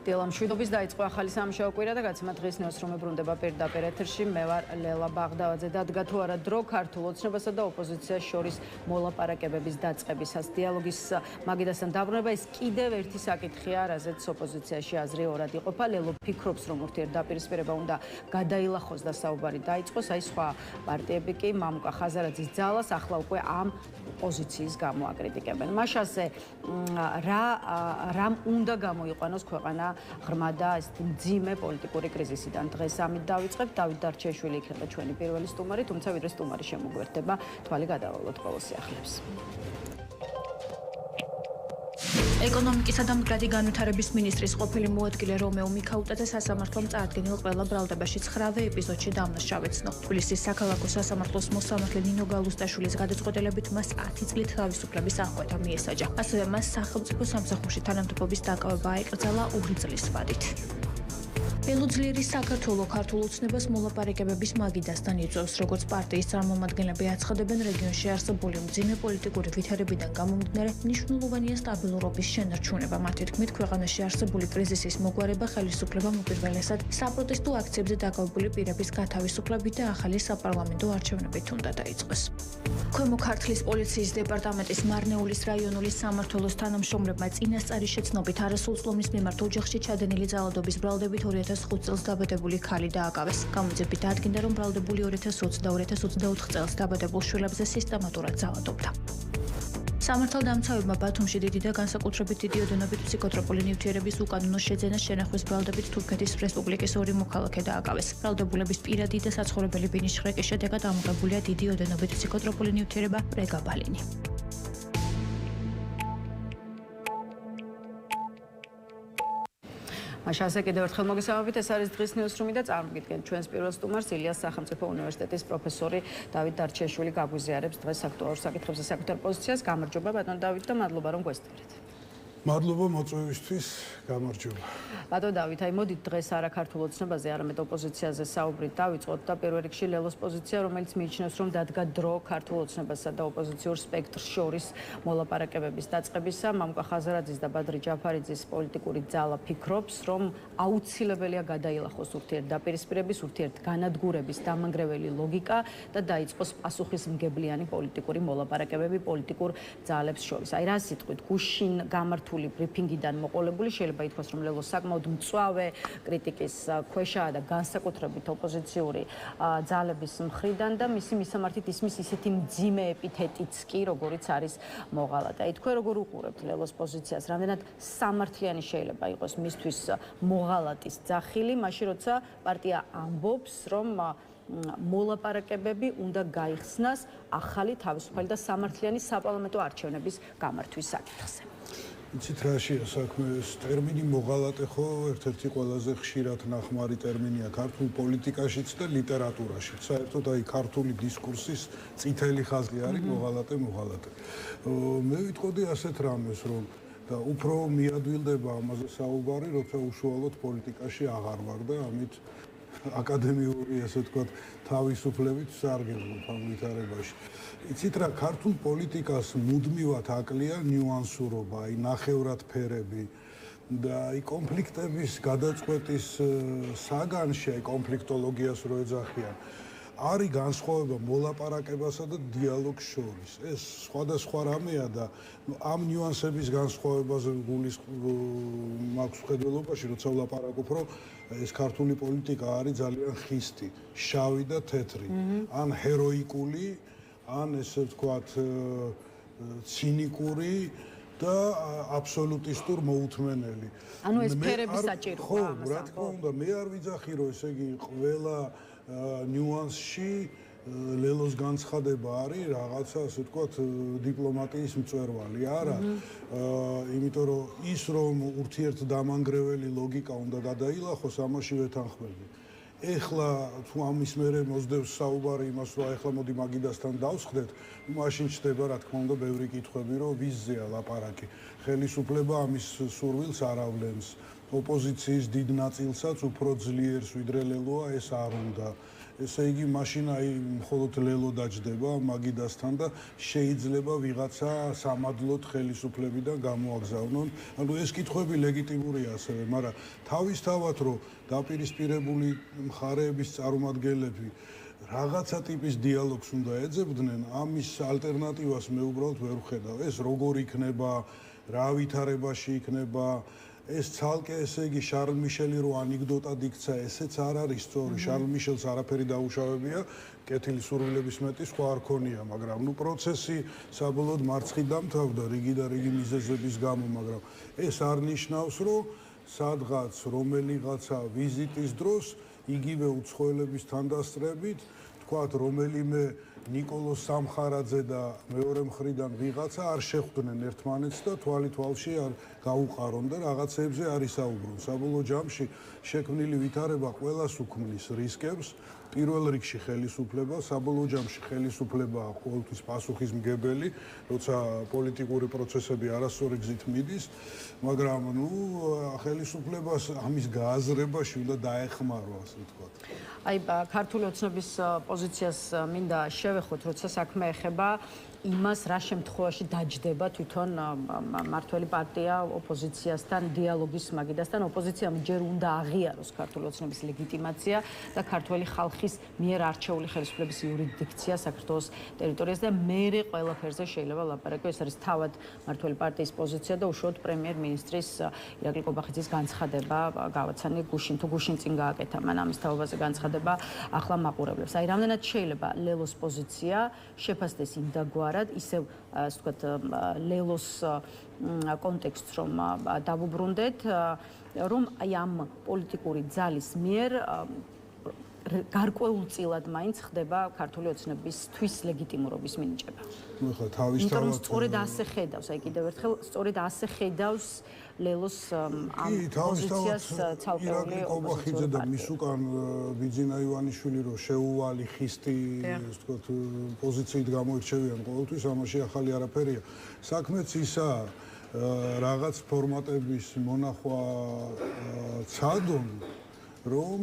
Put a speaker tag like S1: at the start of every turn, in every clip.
S1: დილა მშვიდობის დაიწყო ახალი სამშაბათო კვირა და გაცემა დღის ნეws რომ ებრუნდება პირდაპირ ეთერში. მე ვარ ლელა ბაღდავაძე. დადგა თუ არა დრო ქართულ ოცნებასა და ოპოზიციას შორის მოლაპარაკებების დაწყებისას დიალოგის მაგიდასთან დაბრუნება ეს კიდევ ერთი საკითხია, რაზეც ოპოზიციაში აზრი ორად იყოფა. ლელო ფიქრობს, რომ ურთიერთდაპირისპირება უნდა გადაილახოს და საუბარი დაიწყოს. აი სხვა პარტიები კი მამუკა ხაზარაძის ძალას ახლა უკვე ამ პოზიციის გამო აკრიტიკებენ. მაშასე რამ უნდა გამოიყვანოს ქვეყანა ღრმა და მძიმე პოლიტიკური კრიზისიდან. დღეს ამით დავიწყებთ. დავით დარჩეშვილი იქნება ჩვენი პირველი სტუმარი, თუმცა ვიდრე სტუმარი შემოგვერდება, თვალი გადავალოთ ყოველ სიახლეებს. ეკონომიკისა და მდგრადი განვითარების მინისტრის ყოფილი მოადგილე რომეო მიქაუტაძე სასამართლომ წარდგენილ ყველა ბრალდებაში 9-ვე ეპიზოდში დამნაშავე ცნო. თბილისის საქალაქო სასამართლოს მოსამართლე ნინო გალუსტაშვილის გადაწყვეტილებით მას 10 წლით თავისუფლების აღკვეთა მიესაჯა. ასევე მას სახელმწიფო სამსახურში თანამდებობის დაკავება აეკრძალა 2 წლის ვადით. ელოძლიერი საქართველოს ქართულ ოცნებას მოლაპარაკებების მაგიდასთან იწვევს, როგორც პარტიის წარმომადგენლები აცხადებენ, რეგიონში არსებული მძიმე პოლიტიკური ვითარებიდან გამომდინარე მნიშვნელოვანია სტაბილურობის შენარჩუნება. მათი თქმით, ქვეყანაში არსებული კრიზისის მოგვარება ხელისუფლებამ უპირველესად საპროტესტო აქციებზე დაკავებული პირების გათავისუფლებით და ახალი საპარლამენტო არჩევნებით უნდა დაიწყოს. ქვემო ქართლის პოლიციის დეპარტამენტის მარნეულის რაიონული სამმართველოს თანამშრომლებმა წინასწარი შეცნობით არასრულწლოვნის მიმართ ოჯახში ჩადენილი ძალადობის ბრალდებით 2005 წელს დაბადებული ქალი დააკავეს. გამოძიებით დაადგინდა, რომ ბრალდებული 2020-2024 წელს დაბადებულ შვილებზე სისტემატურად ძალადობდა. სამართალდამცავებმა ბათუმში დიდი და განსაკუთრებით დიდი ოდენობით ფსიქოტროპული ნივთიერების უკანონო შეძენას შენახვის ბრალდებით თურქეთის რესპუბლიკის 2 მოქალაქე დააკავეს. ბრალდებულების პირადი და საცხოვრებელი ბინის შრეკის შედეგად ამოღებულია დიდი ოდენობით ფსიქოტროპული ნივთიერება პრეგაბალინი. მაშასე კიდევ ერთხელ მოგესალმებით, ეს არის დღის ნიუსრუმი და წარმოგიდგენთ ჩვენს პირველ სტუმარს ილიას სახელმწიფო უნივერსიტეტის პროფესორი დავით დარჩეშვილი გაგვიზიარებს დღეს აქტუალურ საკითხებზე საკუთარ პოზიციას. გამარჯობა ბატონ დავით და მადლობა რომ გვესწრეთ.
S2: მადლობა მოწვევისთვის, გამარჯობა.
S1: ბატონ დავით, აი მოდით დღეს არა ქართულ ოცნებაზე, არამედ ოპოზიციაზე საუბრით დავიწყოთ და პირველ რიგში ლელოს პოზიცია, რომელიც მიიჩნევს, რომ დადგა დრო ქართულ ოცნებასა და ოპოზიციურ სპექტრს შორის მოლაპარაკებების დაწყებისა. მამუკა ხაზარაძის და ბადრი ჯაფარიძის პოლიტიკური ძალა ფიქრობს, რომ აუცილებელია გადაილახოს ურთიერთდაპირისპირების, ურთიერთგანადგურების დამანგრეველი ლოგიკა და დაიწყოს პასუხისმგებლიანი პოლიტიკური მოლაპარაკებები პოლიტიკურ ძალებს შორის. აი რა სიტყვით, გუშინ გამართული ბრიფინგიდან მოყოლებული შეიძლება ითქვას, რომ ლელოს საკმაოდ მწვავე კრიტიკის ქვეშაა და განსაკუთრებით ოპოზიციური ძალების მხრიდან და მისი მისამართით ისმის ისეთი მძიმე ეპითეტიც კი, როგორიც არის მოღალატე. აი თქვენ როგორ უყურებთ ლელოს პოზიციას, რამდენად სამართლიანი შეიძლება იყოს მისთვის მოღალატის ძახილი, მაშინ როცა პარტია ამბობს, რომ მოლაპარაკებები უნდა გაიხსნას ახალი თავისუფალი და სამართლიანი საპარლამენტო არჩევნების გამართვის საკითხზე.
S2: იცით რაშია საქმე, ეს ტერმინი მოღალატე ხო ერთ-ერთი ყველაზე ხშირად ნახმარი ტერმინია ქართულ პოლიტიკაშიც და ლიტერატურაშიც. საერთოდ აი ქართული დისკურსის წითელი ხაზი არის მოღალატე. მე ვიტყოდი ასეთ რამეს, რომ და უფრო მიადვილდება ამაზე საუბარი, როცა უშუალოდ პოლიტიკაში აღარ ვარ და ამით აკადემიური, ასე ვთქვათ, თავისუფლებით სარგებლობ ამ ვითარებაში. იცით რა, ქართულ პოლიტიკას მუდმივად აკლია ნიუანსურობა, აი ნახევრად ფერები და აი კონფლიქტების გადაწყვეტის საგანში, აი კონფლიქტოლოგიას რო ეძახიან, არის განსხვავება მოლაპარაკებასა და დიალოგს შორის. ეს სხვადასხვა რამეა და ამ ნიუანსების განსხვავებაზე მაქვს ხედველობაში, როცა ვლაპარაკობ, რომ ეს ქართული პოლიტიკა არის ძალიან ხისტი, შავი და თეთრი, ან ჰეროიკული, ან ესე ვთქვათ, ცინიკური და აბსოლუტისტურ მოუთმენელი.
S1: ანუ ეს ფერები საჭიროა.
S2: ხო, რა თქმა უნდა, მე არ ვიძახი, რომ ესე იგი ყველა ნიუანსში ლელოს განცხადება არის რაღაცა, ასე ვთქვათ, დიპლომატიის მწვერვალი, არა. იმიტომ რომ ის რომ ურთიერთდამანგრეველი ლოგიკა უნდა გადაილახოს, ამაში ვეთანხმები. ეხლა თუ ამის მერე მოსდევს საუბარი იმას, რომ ეხლა მოდი მაგიდასთან დავსხდეთ, მაშინ ჩდება, რა თქმა უნდა, ბევრი კითხვები, რომ ვიზზეა ლაპარაკი. ხელისუფლება ამის სურვილს არ ავლენს. ოპოზიციის დიდ ნაწილსაც უფრო ძლიერს ვიდრე ლელოა ეს არ უნდა. ესე იგი მაშინ აი მხოლოდ ლელო დაჯდება მაგიდასთან და შეიძლება ვიღაცა სამადლოდ ხელისუფლებიდან გამოაგზავნონ. ანუ ეს კითხვები ლეგიტიმურია ასევე, მაგრამ თავისთავად რომ დაპირისპირებული მხარეების წარმომადგენლები რაღაცა ტიპის დიალოგს უნდა ეძებდნენ, ამის ალტერნატივას მე უბრალოდ ვერ ვხედავ. ეს როგორ იქნება, რა ვითარებაში იქნება, ეს ცალკე ესე იგი შარლ მიშელი რო ანეკდოტად იქცა, ესეც არ არის სწორი. შარლ მიშელს არაფერი დაუშავებია, კეთილი სურვილების მეტი სხვა არ ქონია, მაგრამ ნუ პროცესი საბოლოოდ მარცხი დამთავრდა რიგი და რიგი მიზეზების გამო, მაგრამ ეს არ ნიშნავს, რომ სადღაც რომელიღაცა ვიზიტის დროს იგივე უცხოელების თანდასწრებით, თქვათ რომელიმე ნიკოლოზ სამხარაძე და მეორე მხრიდან ვიღაცა არ შეხვდნენ ერთმანეთს და თვალი-თვალში არ გაუყარონ და რაღაცებზე არ ისაუბრონ. საბოლოო ჯამში შექმნილი ვითარება ყველას უქმნის რისკებს. პირველ რიგში ხელისუფლება, საბოლოო ჯამში ხელისუფლებაა ყოველთვის პასუხისმგებელი, როცა პოლიტიკური პროცესები არასწორი გზით მიდის, მაგრამ ნუ ხელისუფლებას ამის გააზრებაში უნდა დაეხმარო, ასე ვთქვათ.
S3: აი, ქართული ოცნების პოზიციას მინდა შევეხოთ, როცა საქმე ეხება იმას, რა შემთხვევაში დაჯდება თვითონ მმართველი პარტია ოპოზიციასთან დიალოგის მაგიდასთან. ოპოზიციამ ჯერ უნდა აღიაროს ქართული ოცნების ლეგიტიმაცია და ქართული ხალხის მიერ არჩეული ხელისუფლების იურისდიქცია საქართველოს ტერიტორიაზე და მერე ყველაფერზე შეიძლება ლაპარაკო. ეს არის თავად მმართველი პარტიის პოზიცია და უშუალოდ პრემიერ-მინისტრის ირაკლი კობახიძის განცხადება გავაცანი გუშინ თუ გუშინ წინ გააკეთა მან ამის თაობაზე განცხადება ახლა მაყურებლებს. აი, რამდენად შეიძლება ლელოს პოზიცია შეფასდეს იმდაგვარად ისევ ასე ვთქვათ ლელოს კონტექსტს რომ დავუბრუნდეთ, რომ აი ამ პოლიტიკური ძალის მიერ გარკვეულწილად მაინც ხდება ქართული ოცნებისთვის ლეგიტიმურობის მინიჭება.
S2: ნუ ხა თავისთავად
S3: სწორედ ასე ხედავს, აი კიდევ ერთხელ სწორედ ასე ხედავს ლელოს ამ პოზიციას ცალკეული
S2: ოპოზიცია და მის უკან ბიძინა ივანიშვილი რო შეუვალი ხისტი, ასე ვთქვათ, პოზიციით გამოირჩევიან ყოველთვის, ამაში ახალი არაფერია. საქმეც ისაა, რაღაც ფორმატების მონახვა ცადონ რომ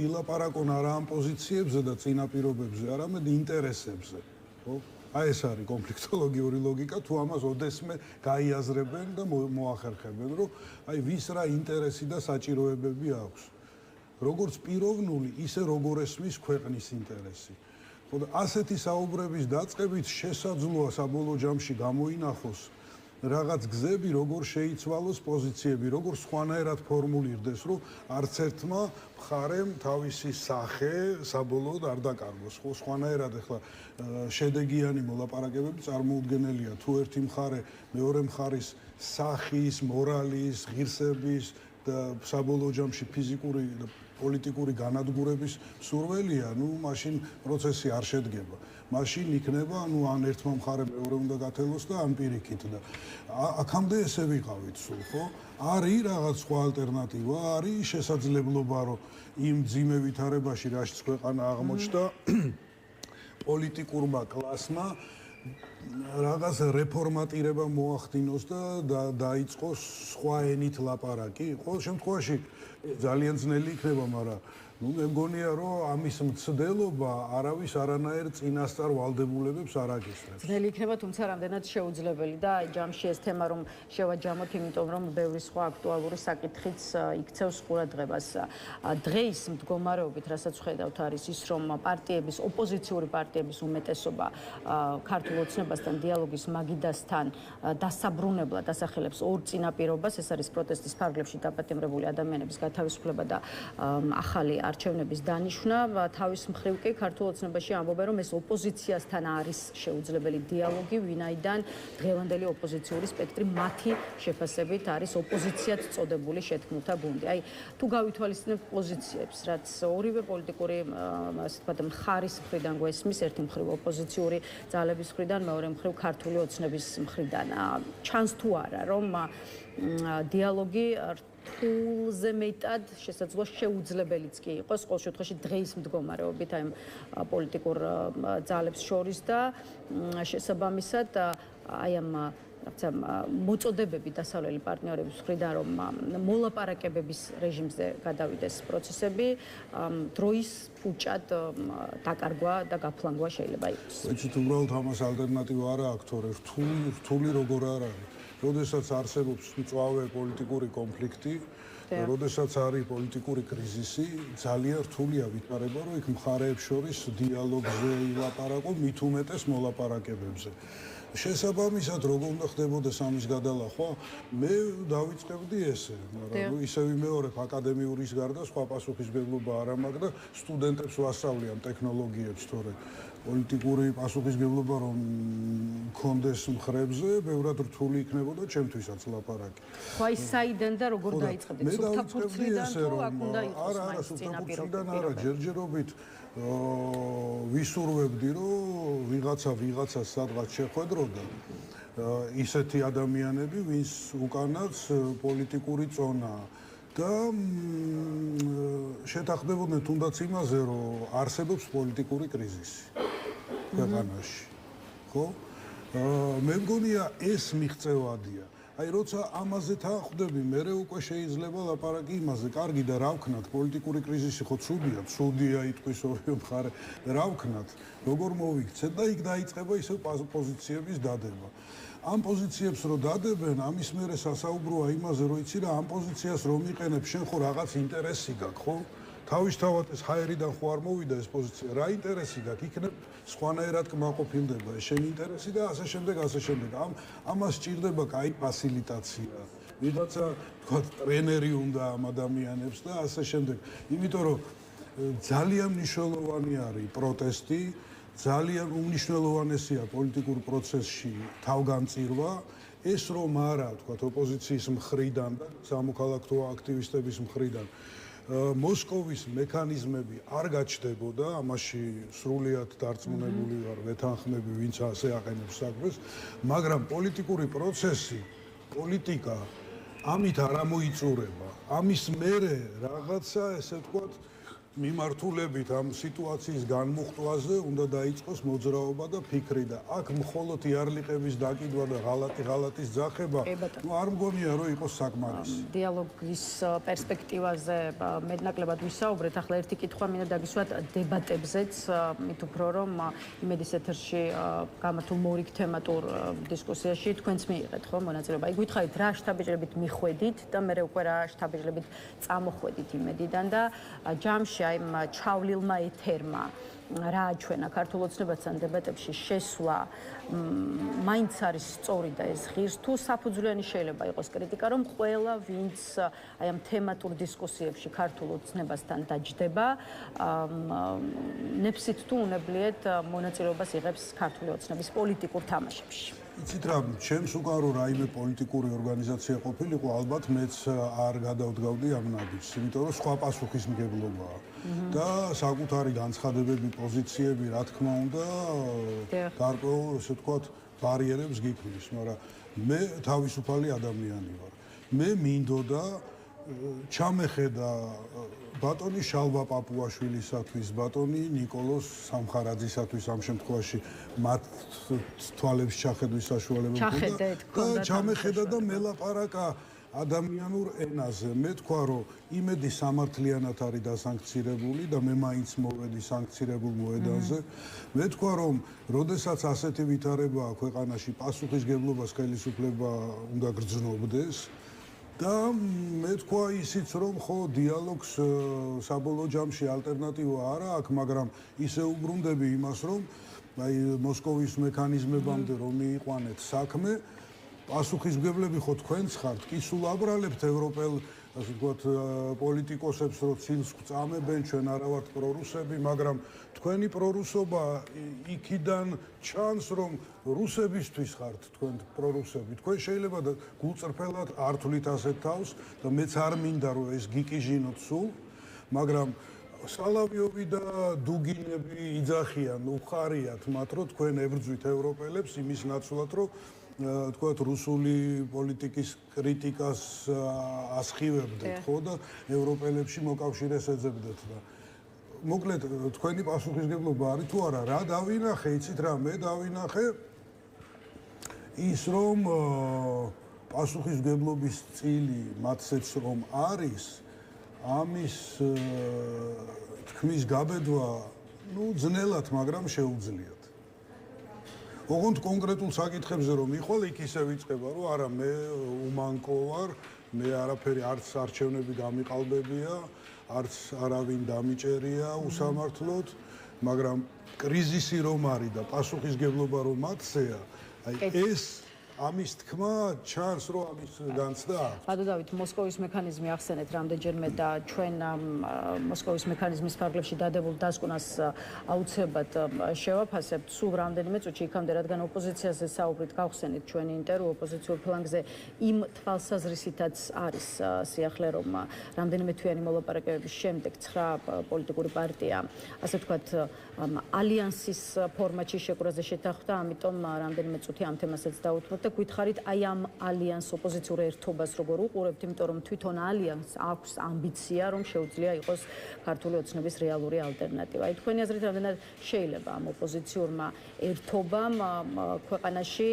S2: ილაპარაკონ არა ამ პოზიციებზე და წინაპირობებზე, არამედ ინტერესებზე, ხო? აი ეს არის კონფლიქტოლოგიური ლოგიკა, თუ ამას ოდესმე გაიაზრებენ და მოახერხებენ, რომ აი ვის რა ინტერესი და საჭიროებები აქვს. როგორც პიროვნული, ისე როგორ ესმის ქვეყნის ინტერესი. ხო და ასეთი საუბრების დაწყებით შესაძლოა საბოლოო ჯამში გამოინახოს რაღაც გზები, როგორ შეიცვალოს პოზიციები, როგორ სხვანაირად ფორმულირდეს, რომ არც ერთმა მხარემ თავისი სახე საბოლოოდ არ დაკარგოს. ხო, სხვანაირად ახლა შედეგიანი მოლაპარაკებები წარმოუდგენელია, თუ ერთი მხარე მეორე მხარის სახის, მორალის, ღირსების და საბოლოო ჯამში ფიზიკური და პოლიტიკური განადგურების სურველია, ნუ მაშინ პროცესი არ შედგება. მაშინ იქნება, ნუ ან ერთმა მხარემ მეორე უნდა გათელოს და ამ პირიქით და აქამდე ესე ვიყავით სულ, ხო? არის რაღაც სხვა ალტერნატივა, არის შესაძლებლობა, რომ იმ ძიმე ვითარებაში, რაშიც ქვეყანა აღმოჩნდა, პოლიტიკურმა კლასმა რაღაც რეფორმატირება მოახდინოს და დაიწყოს სხვა ენით ლაპარაკი. ყოველ შემთხვევაში ძალიან ძნელი იქნება, მაგრამ ნუ მე მგონია, რომ ამის მცდელობა არავის არანაირ წინასწარ ვალდებულებებს არ აკისრებს.
S3: ძნელი იქნება, თუმცა რამდენად შეუძლებელი და ჯამში ეს თემა რომ შევაჯამოთ, იმიტომ რომ ბევრი სხვა აქტუალური საკითხიც იქცევს ყურადღებას. დღეის მდგომარეობით, რასაც ვხედავთ, არის ის, რომ პარტიების, ოპოზიციური პარტიების უმეტესობა ქართულ ოცნებასთან დიალოგის მაგიდასთან დასაბრუნებლად ასახელებს ორ წინაპირობას, ეს არის პროტესტის ფარგლებში დაპატიმრებული ადამიანების გათავისუფლება და ახალი არჩევნების დანიშვნა. თავის მხრივ კი ქართულ ოცნებაში ამბობენ, რომ ეს ოპოზიციასთან არის შეუძლებელი დიალოგი, ვინაიდან დღევანდელი ოპოზიციური სპექტრი მათი შეფასებით არის ოპოზიციად წოდებული შეთქმულთა გუნდი. აი, თუ გავითვალისწინებთ პოზიციებს, რაც ორივე პოლიტიკური, ასე ვთქვათ, მხარის მხრიდან გვესმის, ერთი მხრივ ოპოზიციური ძალების მხრიდან, მეორე მხრივ ქართული ოცნების მხრიდან, ჩანს თუ არა, რომ დიალოგი რთულზე მეტად შესაძლოა შეუძლებელიც კი იყოს, ყოველ შემთხვევაში დღეის მდგომარეობით აი პოლიტიკურ ძალებს შორის და შესაბამისად აი ამ მოწოდებები დასავლელი პარტნიორების მხრიდან, რომ მოლაპარაკებების რეჟიმზე გადავიდეს პროცესები, დროის ფუჭად დაკარგვა და გაფლანგვა შეიძლება იყოს.
S2: ეცით უბრალოდ ამას ალტერნატივა არა აქვს, თორე რთული როგორ არ არის. როდესაც არსებობს მწვავე პოლიტიკური კონფლიქტი, როდესაც არის პოლიტიკური კრიზისი, ძალიან რთულია ვითარება, რომ იქ მხარეებს შორის დიალოგზე ილაპარაკო, მით უმეტეს მოლაპარაკებებზე. შესაბამისად, როგორ უნდა ხდებოდეს ამის გადალახვა, მე დავიწყებდი ესე, მაგრამ ისევ ვიმეორებ აკადემიურის გარდა სხვა პასუხისმგებლობა არ მაქვს და სტუდენტებს ვასწავლიან ტექნოლოგიებს, თორე პოლიტიკური პასუხისმგებლობა რომ მქონდეს მხრებზე, ბევრად რთული იქნებოდა ჩემთვისაც ლაპარაკი.
S3: ხო, აი საიდან და როგორ დაიწყებდით? სუფთა ფურცლიდან თუ აქ უნდა იყოს
S2: არა, სუფთა ფურცლიდან არა, ჯერჯერობით ვისურვებდი, რომ ვიღაცა სადღაც შეხვედროდა ისეთი ადამიანები, ვინც უკანაც პოლიტიკური წონაა და შეთანხმდებოდნენ თუნდაც იმაზე, რომ არსებობს პოლიტიკური კრიზისი ქვეყანაში. ხო? მე მგონია ეს მიღწევადია. აი როცა ამაზე თანხმდები, მე უკვე შეიძლება ლაპარაკი იმაზე, კარგი და რა ვქნათ, პოლიტიკური კრიზისი ხო ცუდია იტყვის ორივე მხარე, რა ვქნათ, როგორ მოვიქცეთ და იქ დაიწყება ისევ პოზიციების დადება. ამ პოზიციებს რო დადებენ, ამის მერე სასაუბროა იმაზე, რომ იცი რა, ამ პოზიციას რომ იყენებ, შენ ხო რაღაც ინტერესი გაქვს, ხო? თავისთავად ეს ჰაერიდან ხო არ მოვიდა ეს პოზიცია, რა ინტერესი გაქვს, იქნებ სხვანაირად კმაყოფილდება ეს შენი ინტერესი და ასე შემდეგ. ამას სჭირდება კაი ფასილიტაცია. ვიღაცა თქვა ტრენერი უნდა ამ ადამიანებს და ასე შემდეგ. იმიტომ რომ ძალიან მნიშვნელოვანი არის პროტესტი, ძალიან უმნიშვნელოვანესია პოლიტიკურ პროცესში თავგანწირვა. ეს რომ არა, თქვა ოპოზიციის მხრიდან და სამოქალაქო აქტივისტების მხრიდან მოსკოვის მექანიზმები არ გაჩნდებოდა, ამაში სრულიად დარწმუნებული ვარ, ვეთანხმები, ვინც ასე აყენებს საქმეს, მაგრამ პოლიტიკური პროცესი, პოლიტიკა ამით არ ამოიწურება. ამის მერე რაღაცა, ესე ვთქვათ, მიმართულებით ამ სიტუაციის განმუხტვაზე უნდა დაიწყოს მოძრაობა და ფიქრი და აქ მხოლოდ იარლიყების დაკიდვა და ღალატის ძახება არ მგონია რომ იყოს საკმარისი.
S3: დიალოგის პერსპექტივაზე მეტნაკლებად ვისაუბრეთ. ახლა ერთი კითხვა მინდა დაგისვათ დებატებზეც, მით უფრო რომ იმედის ეთერში გამართულ მორიგ თემატურ დისკუსიაში თქვენც მიიღეთ ხო მონაწილეობა. აი გითხარით რა შთაბეჭდილებით მიხვედით და მე უკვე რა შთაბეჭდილებით წამოხვედით იმედიდან და ჯამში აი ჩავლილმა ეთერმა რა აჩვენა ქართულ ოცნებასთან დებატებში შესვლა მაინც არის სწორი და ეს ღირს თუ საფუძვლიანი შეიძლება იყოს კრიტიკა რომ ყველა ვინც აი ამ თემატურ დისკუსიებში ქართულ ოცნებასთან დაჯდება ნებსით თუ უნებლიეთ მონაწილეობას იღებს ქართული ოცნების პოლიტიკურ თამაშებში.
S2: იცით რა, ჩემს უკან რო რაიმე პოლიტიკური ორგანიზაცია ყოფილიყო, ალბათ მეც არ გადავდგავდი ამ ნაბიჯს, იმიტომ რომ სხვა პასუხისმგებლობაა და საკუთარი განცხადებები, პოზიციები, რა თქმა უნდა, გარკვეულ, ესე ვთქვათ, ბარიერებს გიქმნის, მაგრამ მე თავისუფალი ადამიანი ვარ. მე მინდოდა ჩამეხედა ბატონი შალვა პაპუაშვილისათვის, ბატონი ნიკოლოზ სამხარაძისათვის ამ შემთხვევაში მათ თვალებს ჩახედვის საშუალება მქონდა. ჩამეხედა და მელაპარაკა ადამიანურ ენაზე. მე თქვა რომ იმედი სამართლიანად არის დასანქცირებული და მე მაინც მოვედი სანქცირებულ მოედანზე. მე თქვა რომ როდესაც ასეთი ვითარებაა ქვეყანაში, პასუხისგებლობას ხელისუფლება უნდა გრძნობდეს. და მე თქვა ისიც რომ ხო დიალოგს საბოლოო ჯამში ალტერნატივა არა აქვს, მაგრამ ისე უბრუნდები იმას რომ აი მოსკოვის მექანიზმებამდე რომ მიიყვანეთ საქმე, პასუხისმგებლები ხო თქვენც ხართ, კი სულ აბრალებთ ევროპელ ასე ვთქვათ პოლიტიკოსებს რომ ცილს გვწამებენ, ჩვენ არა ვართ პრორუსები, მაგრამ თქვენი პრორუსობა იქიდან ჩანს რომ რუსებისთვის ხართ თქვენ პრორუსები. თქვენ შეიძლება გულწრფელად არ თვლით ასეთ თავს და მეც არ მინდა რომ ეს გიკიჟინოთ სულ, მაგრამ სალავიოვი და დუგინები იძახიან, უხარიათ მათ რომ თქვენ ებრძვით ევროპელებს იმის ნაცვლად რომ თქვათ რუსული პოლიტიკის კრიტიკას ასხივებდეთ ხო და ევროპელებში მოკავშირეს ეძებდეთ და მოკლედ თქვენი პასუხისმგებლობა არის თუ არა რა დავინახე იცით რა მე დავინახე ის რომ პასუხისმგებლობის წილი მათსეც რომ არის, ამის თქმის გაბედვა, ძნელად, მაგრამ შეუძლიათ. ოღონდ კონკრეტულ საკითხებზე რომ იხვალ, იქ ისე ვიწყება, რომ არა მე უმანკო ვარ, მე არაფერი არც არჩევნები გამიყალბებია, არც არავინ დამიჭერია უსამართლოდ, მაგრამ კრიზისი რომ არის და პასუხისმგებლობა რომ მათსეა, აი ეს ამის თქმა ჩანს რომ ამის განცდა აქვს.
S3: ბატონო დავით, მოსკოვის მექანიზმი ახსენეთ რამდენჯერმე და ჩვენ მოსკოვის მექანიზმის ფარგლებში დადებულ დასკვნას აუცილებლად შევაფასებთ. სულ რამდენიმე წუთში იქამდე, რადგან ოპოზიციაზე საუბრით, გავხსენით ჩვენი ინტერვიუ ოპოზიციურ ფლანგზე იმ თვალსაზრისითაც არის სიახლე, რომ რამდენიმე თვიანი მოლაპარაკებების შემდეგ 9 პოლიტიკური პარტია, ასე ვთქვათ, ალიანსის ფორმატში შეკვრაზე შეთანხმდა, ამიტომ რამდენიმე წუთი ამ თემასაც დავუთმოთ. Გვითხარით აი ამ ალიანს ოპოზიციურ ერთობას როგორ უყურებთ, იმიტომ რომ თვითონ ალიანს აქვს ამბიცია რომ შეუძლია იყოს ქართული ოცნების რეალური ალტერნატივა. აი თქვენი აზრით რამდენად შეიძლება ამ ოპოზიციურმა ერთობამ ქვეყანაში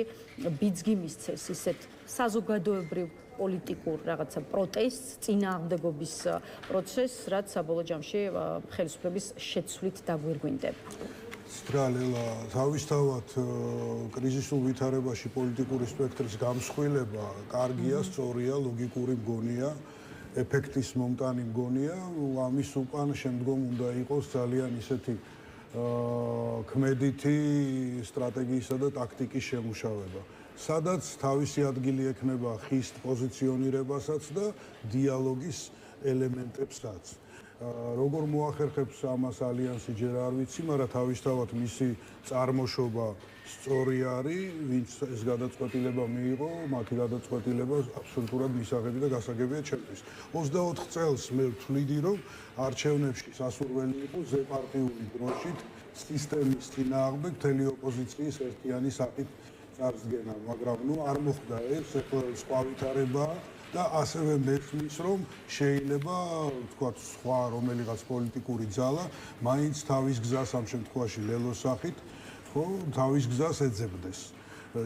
S3: ბიძგი მისცეს ისეთ საზოგადოებრივ პოლიტიკურ რაღაცა პროტესტს, წინააღმდეგობის პროცესს, რაც საბოლოო ჯამში ხელისუფლების შეცვლით დაგვირგვინდება.
S2: სტრალა თავისთავად კრიზისულ ვითარებაში პოლიტიკური სპექტრის გამსხვილება კარგია, სწორია, ლოგიკური მგონია, ეფექტის მომტანი მგონია, ამის უკან შემდგომ უნდა იყოს ძალიან ისეთი ქმედითი სტრატეგიისა და ტაქტიკის შემუშავება. სადაც თავისი ადგილი ექნება ხის პოზიციონირებასაც და დიალოგის ელემენტებსაც. როგორ მოახერხებს ამას ალიანსი ჯერ არ ვიცი, მაგრამ თავისთავად მისი წარმოშობა სწორი არის, ვინც ეს გადაწყვეტილება მიიღო, მათი გადაწყვეტილება აბსოლუტურად მისაღები და გასაგებია ჩემთვის. 24 წელს მე ვთვლიდი, რომ არჩევნებში სასურველი იყო ზეპარტიული დროშით სისტემის წინააღმდეგ მთელი ოპოზიციის ერთიანი საკით წარსდგენა, მაგრამ არ მოხდა ეს, სხვა ვითარებაა. და ასევე მეთქმის, რომ შეიძლება, ვთქვათ, სხვა რომელიღაც პოლიტიკური ძალა მაინც თავის გზას ამ შემთხვევაში ლელოს სახით, ხო, თავის გზას ეძებდეს.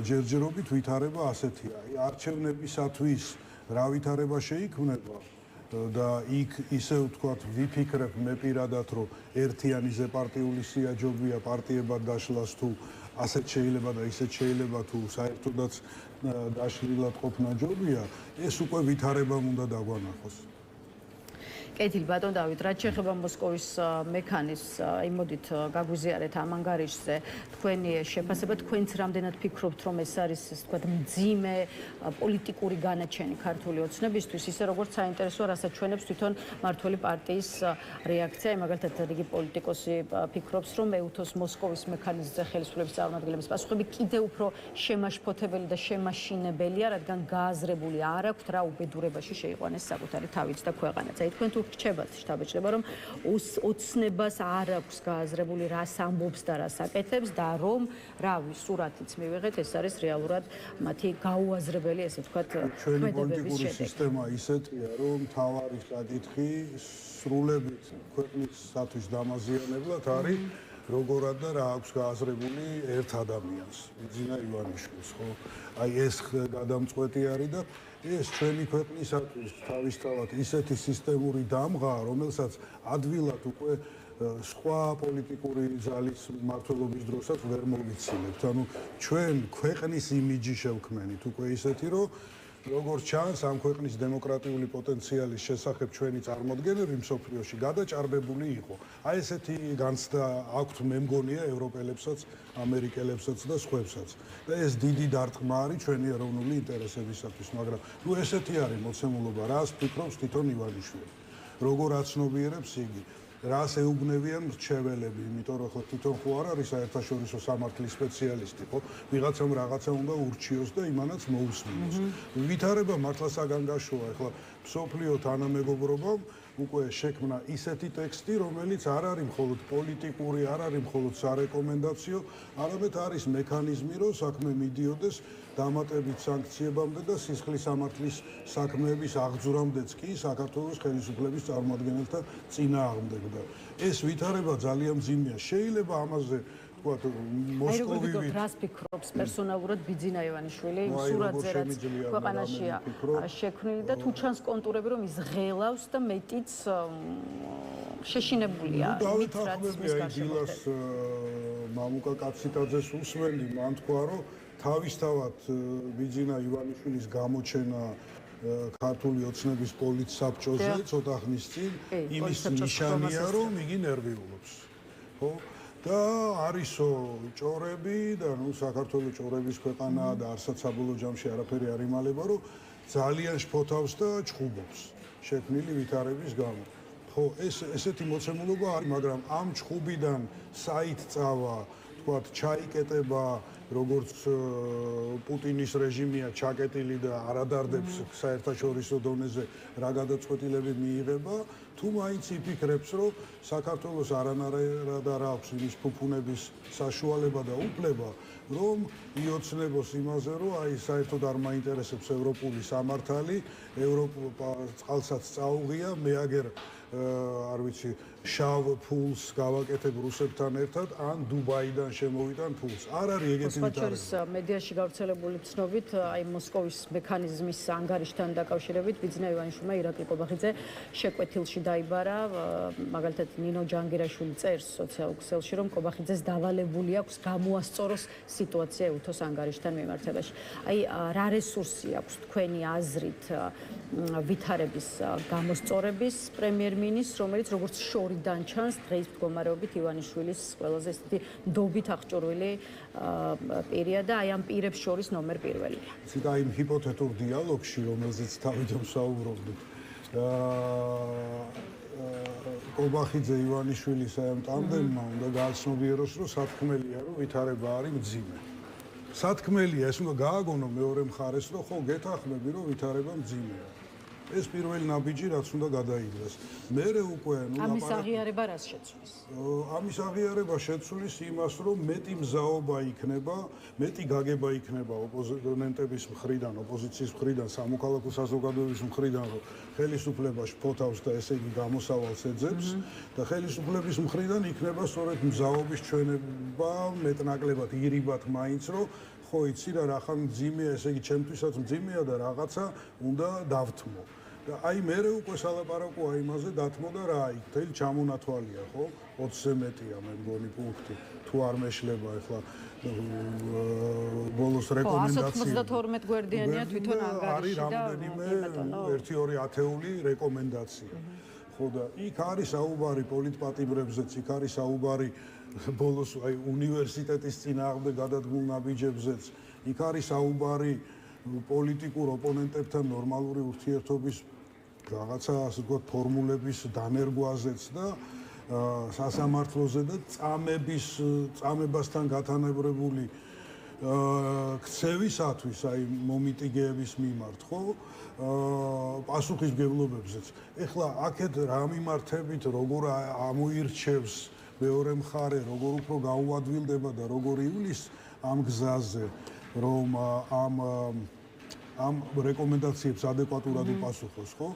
S2: ჯერჯერობით ვითარება ასეთია. არჩევნებისათვის რა ვითარება შეიქმნება და იქ ისე ვთქვათ, ვიფიქრებ მე პირადად, რომ ერთიანი ზეპარტიული სიაჯობია პარტიებად დაშლას თუ ასეთ შეიძლება და ისეთ შეიძლება თუ საერთოდაც დაშლილად ყოფნა ჯობია, ეს უკვე ვითარებამ უნდა დაგვანახოს.
S3: კეთილ ბატონ დავით, რაც შეეხება მოსკოვის მექანიზმს, იმოდით გაგვიზიარეთ ამ ანგარიშზე თქვენი შეფასება, თქვენც რამდენად ფიქრობთ, რომ ეს არის, ასე ვთქვათ, მძიმე პოლიტიკური განაჩენი ქართული ოცნებისთვის, ისე როგორც საინტერესოა, რასაც ჩვენებს თვითონ მმართველი პარტიის რეაქცია, მაგალითად რიგი პოლიტიკოსი ფიქრობს, რომ ეუთოს მოსკოვის მექანიზმზე ხელისუფლების წარმომადგენლების პასუხები კიდევ უფრო შემაშფოთებელი და შემაშინებელია, რადგან გააზრებული არ აქვთ რა უბედურებაში შეიყვანეს საკუთარი თავიც და ქვეყანაც. აი თქვენ თუ რჩებათ შტაბ-ეჭრება, რომ ოცნებას არ აქვს გააზრებული რას ამბობს და რას აკეთებს და რომ რავი სურათიც მივიღეთ, ეს არის რეალურად მათი გაუაზრებელი, ესე ვთქვათ,
S2: ჩვენი პოლიტიკური სისტემა ისეთია, რომ მთავარი საკითხი სრულებით ქვეყნისათვის დამაზიანებლად არის როგორად და რა აქვს გააზრებული ერთ ადამიანს, ვიძინა ივანიშვილს, ხო? აი ეს გადამწყვეტი არის და ეს ჩვენი ქვეყნისათვის თავისთავად ისეთი სისტემური დამღაა, რომელსაც ადვილად უკვე სხვა პოლიტიკური ძალის მმართველობის დროსაც ვერ მოვიცილებთ. ანუ ჩვენ ქვეყნის იმიჯი შევქმნით უკვე ისეთი, რომ როგორც ჩანს, ამ ქვეყნის დემოკრატიული პოტენციალის შესახებ ჩვენი წარმოდგენები მსოფლიოში გადაჭარბებული იყო. აი ესეთი განცდა აქვთ მე მგონია ევროპელებსაც, ამერიკელებსაც და სხვებსაც. და ეს დიდი დარტყმა არის ჩვენი ეროვნული ინტერესებისათვის, მაგრამ ნუ ესეთი არის მოცემულობა, რას ფიქრობს თვითონ ივანიშვილი. როგორ აცნობიერებს იგი? რას ეუბნებიან მრჩეველები, იმიტომ რომ ხო თვითონ ხო არ არის საერთაშორისო სამართლის სპეციალისტი, ხო? ვიღაცამ რაღაცა უნდა ურჩიოს და იმანაც მოусმინოს. ვითარება მართლა საგანგაშოა, ეხლა მსოფლიო თანამეგობრობამ უკვე შექმნა ისეთი ტექსტი, რომელიც არ არის მხოლოდ პოლიტიკური, არ არის მხოლოდ სარეკომენდაციო, არამედ არის მექანიზმი, რომ საქმე მიდიოდეს დამატებით სანქციებამდე და სისხლის სამართლის საქმეების აღძვრამდეც კი საქართველოს ხელისუფლების წარმომადგენელთა წინააღმდეგ. ეს ვითარება ძალიან მძიმეა. შეიძლება ამაზე თქვათ
S3: აი როგორ გიგოთ რას ფიქრობს პერსონალურად ბიძინა ივანიშვილი იმ სურათზე რაც ქვეყანაშია შექმნილი და თუ ჩანს კონტურები რომ ის ღელავს და მეტიც შეშინებულია
S2: იმით რაც მის გარშემოხდება მამუკა კაციტაძეს უსმენდი მან თქვა რომ თავისთავად ბიძინა ივანიშვილის გამოჩენა ქართული ოცნების პოლიტსაბჭოზე ცოტა ხნის წინ იმის ნიშანია რომ იგი ნერვიულობს ხო და არისო ჭორები და ნუ საქართველოს ჭორების ქვეყანაა და არცაც საბოლოო ჯამში არაფერი არ იმალება რომ ძალიან შფოთავს და ჩხუბობს შექმნილი ვითარების გამო ხო ესეთი მოცემულობა არის მაგრამ ამ ჩხუბიდან საით წავა თქვათ ჩაიკეტება როგორც პუტინის რეჟიმია ჩაკეტილი და არადარდებს საერთაშორისო დონეზე რა გადაწყვეტილები მიიღება თუ მაინც იფიქრებს რომ საქართველოს არანაირად არ აქვს იმის ფუფუნების საშუალება და უფლება რომ იოცნებოს იმაზე რომ აი საერთოდ არ მაინტერესებს ევროპული სამართალი ევროპა წყალსაც წაუღია მე აგერ არ ვიცი შავ ფულს გავაკეთებ რუსებთან ერთად ან დუბაიდან შემოვიდან ფულს არ არის ეგეთი
S3: ვიტარება მედიაში გავრცელებული ცნობით აი მოსკოვის მექანიზმის ანგარიშთან დაკავშირებით ბიძინა ივანიშვილმა ირაკლი კობახიძე შეკვეთილში დაიბარა მაგალითად ნინო ჯანგირაშვილი წერს სოციალურ ქსელში რომ კობახიძეს დავალებული აქვს გამოასწოროს სიტუაცია უთოს ანგარიშთან მიმართებაში აი რა რესურსი აქვს თქვენი აზრით ვითარების გამოსწორების პრემიერ-მინისტრს რომელიც როგორც შორიდან ჩანს დღეს მდგომარეობით ივანიშვილის ყველაზე ესეთი ნდობით აღჭურვილი პირია და აი ამ პირებს შორის ნომერ პირველია.
S2: ცოტა იმ ჰიპოთეტურ დიალოგში რომელზეც თავიდან საუბრობდით კობახიძე ივანიშვილის აი ამ ტანდემმა უნდა გააცნობიეროს რომ სათქმელია რომ ვითარება არის მძიმე. სათქმელია ეს უნდა გააგონო მეორე მხარეს რომ ხო გეთანხმები რომ ვითარება მძიმეა. ეს პირველი ნაბიჯი რაც უნდა გადაიდროს. მერე უკვე
S3: ამის აღიარება რას შეცვლის?
S2: ამის აღიარება შეცვლის იმას, რომ მეტი მზაობა იქნება, მეტი გაგება იქნება ოპოზიციონერების მხრიდან, ოპოზიციის მხრიდან, სამოქალაქო საზოგადოების მხრიდან, რომ ხელისუფლება შფოთავს და ესე იგი გამოსავალს ეძებს და ხელისუფლების მხრიდან იქნება სწორედ მზაობის ჩვენება, მეტნაკლებად ირიბად მაინც, რომ ხო იცი რა ხან მძიმეა, ესე იგი ჩემთვისაც მძიმეა და რაღაცა უნდა დავთმო. და აი მერე უკვე სალაპარაკოა იმაზე დათმო და რა იქ თელი ჩამონათვალია ხო 20-ზე მეტია მე მგონი პუნქტი თუ არ მეშლება ახლა ბოლოს რეკომენდაცია 192
S3: გვერდიანია თვითონ ანგარიში და
S2: არის 1-2 ათეული რეკომენდაცია ხო და იქ არის საუბარი პოლიტპატიმრებზეც იქ არის საუბარი ბოლოს აი უნივერსიტეტის წინააღმდეგ გადადგმულ ნაბიჯებზეც იქ არის საუბარი პოლიტიკურ ოპონენტებთან ნორმალური ურთიერთობის რაღაცა ასე ვთქვათ ფორმულების დანერგვაზეც და სასამართლოზე და წამებასთან გათანაბრებული ქცევისათვის აი მომიტიგეების მიმართ ხო პასუხისმგებლობებზეც ეხლა აქეთ რა მიმართებით როგორ ამოირჩევს მეორე მხარე როგორ უფრო გაუადვილდება და როგორ ივლის ამ გზაზე რომ ამ რეკომენდაციებს ადეკვატურად უპასუხოს, ხო?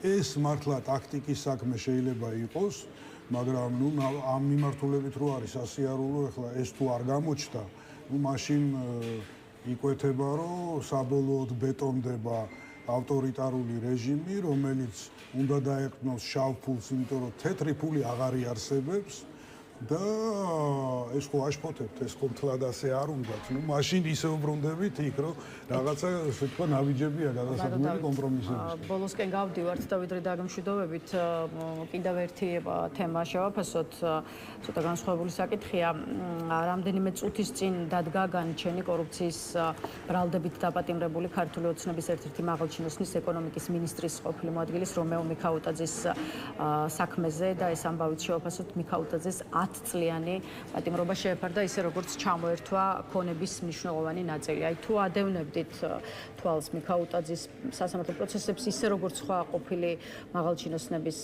S2: ეს მართლა ტაქტიკის საქმე შეიძლება იყოს, მაგრამ ნუ ამ მიმართულებით რო არის ასიარულო, ეხლა ეს თუ არ გამოჩნდა, ნუ მაშინ იკვეთება, რომ საბოლოოდ ბეტონდება ავტორიტარული რეჟიმი, რომელიც უნდა დაეყრდნოს შავ ფულს, იმიტომ რომ თეთრი ფული აღარ იარსებებს. და ეს ხო აშფოთებთ ეს ხო თლად ასე არ უნდათ ნუ მაშინ ისე უბრუნდებით იქ რომ რაღაცა ასე თქვა ნაბიჯებია გადასაგმელი კომპრომისების
S3: ბოლოსკენ გავდივართ და ვიდრე დაგემშვიდობებით კიდევ ერთი თემა შევაფასოთ ცოტა განსხვავებული საკითხია რამდენიმე წუთის წინ დადგა განჩენი კორუფციის ბრალდებით დაპატიმრებული ქართული ოცნების ერთ-ერთი მაღალჩინოსნის ეკონომიკის მინისტრის ყოფილი მოადგილის რომეო მიქაუტაძის საქმეზე და ეს ამბავით შევაფასოთ მიქაუტაძეს 10 წლიანი პატიმრობა შეეფარდა ისე როგორც ჩამოერთვა ქონების მნიშვნელოვანი ნაწილი. აი თუ ადევნებდით თვალს მიქაუტაძის სასამართლო პროცესებს ისე როგორც სხვა ყოფილი მაღალჩინოსნების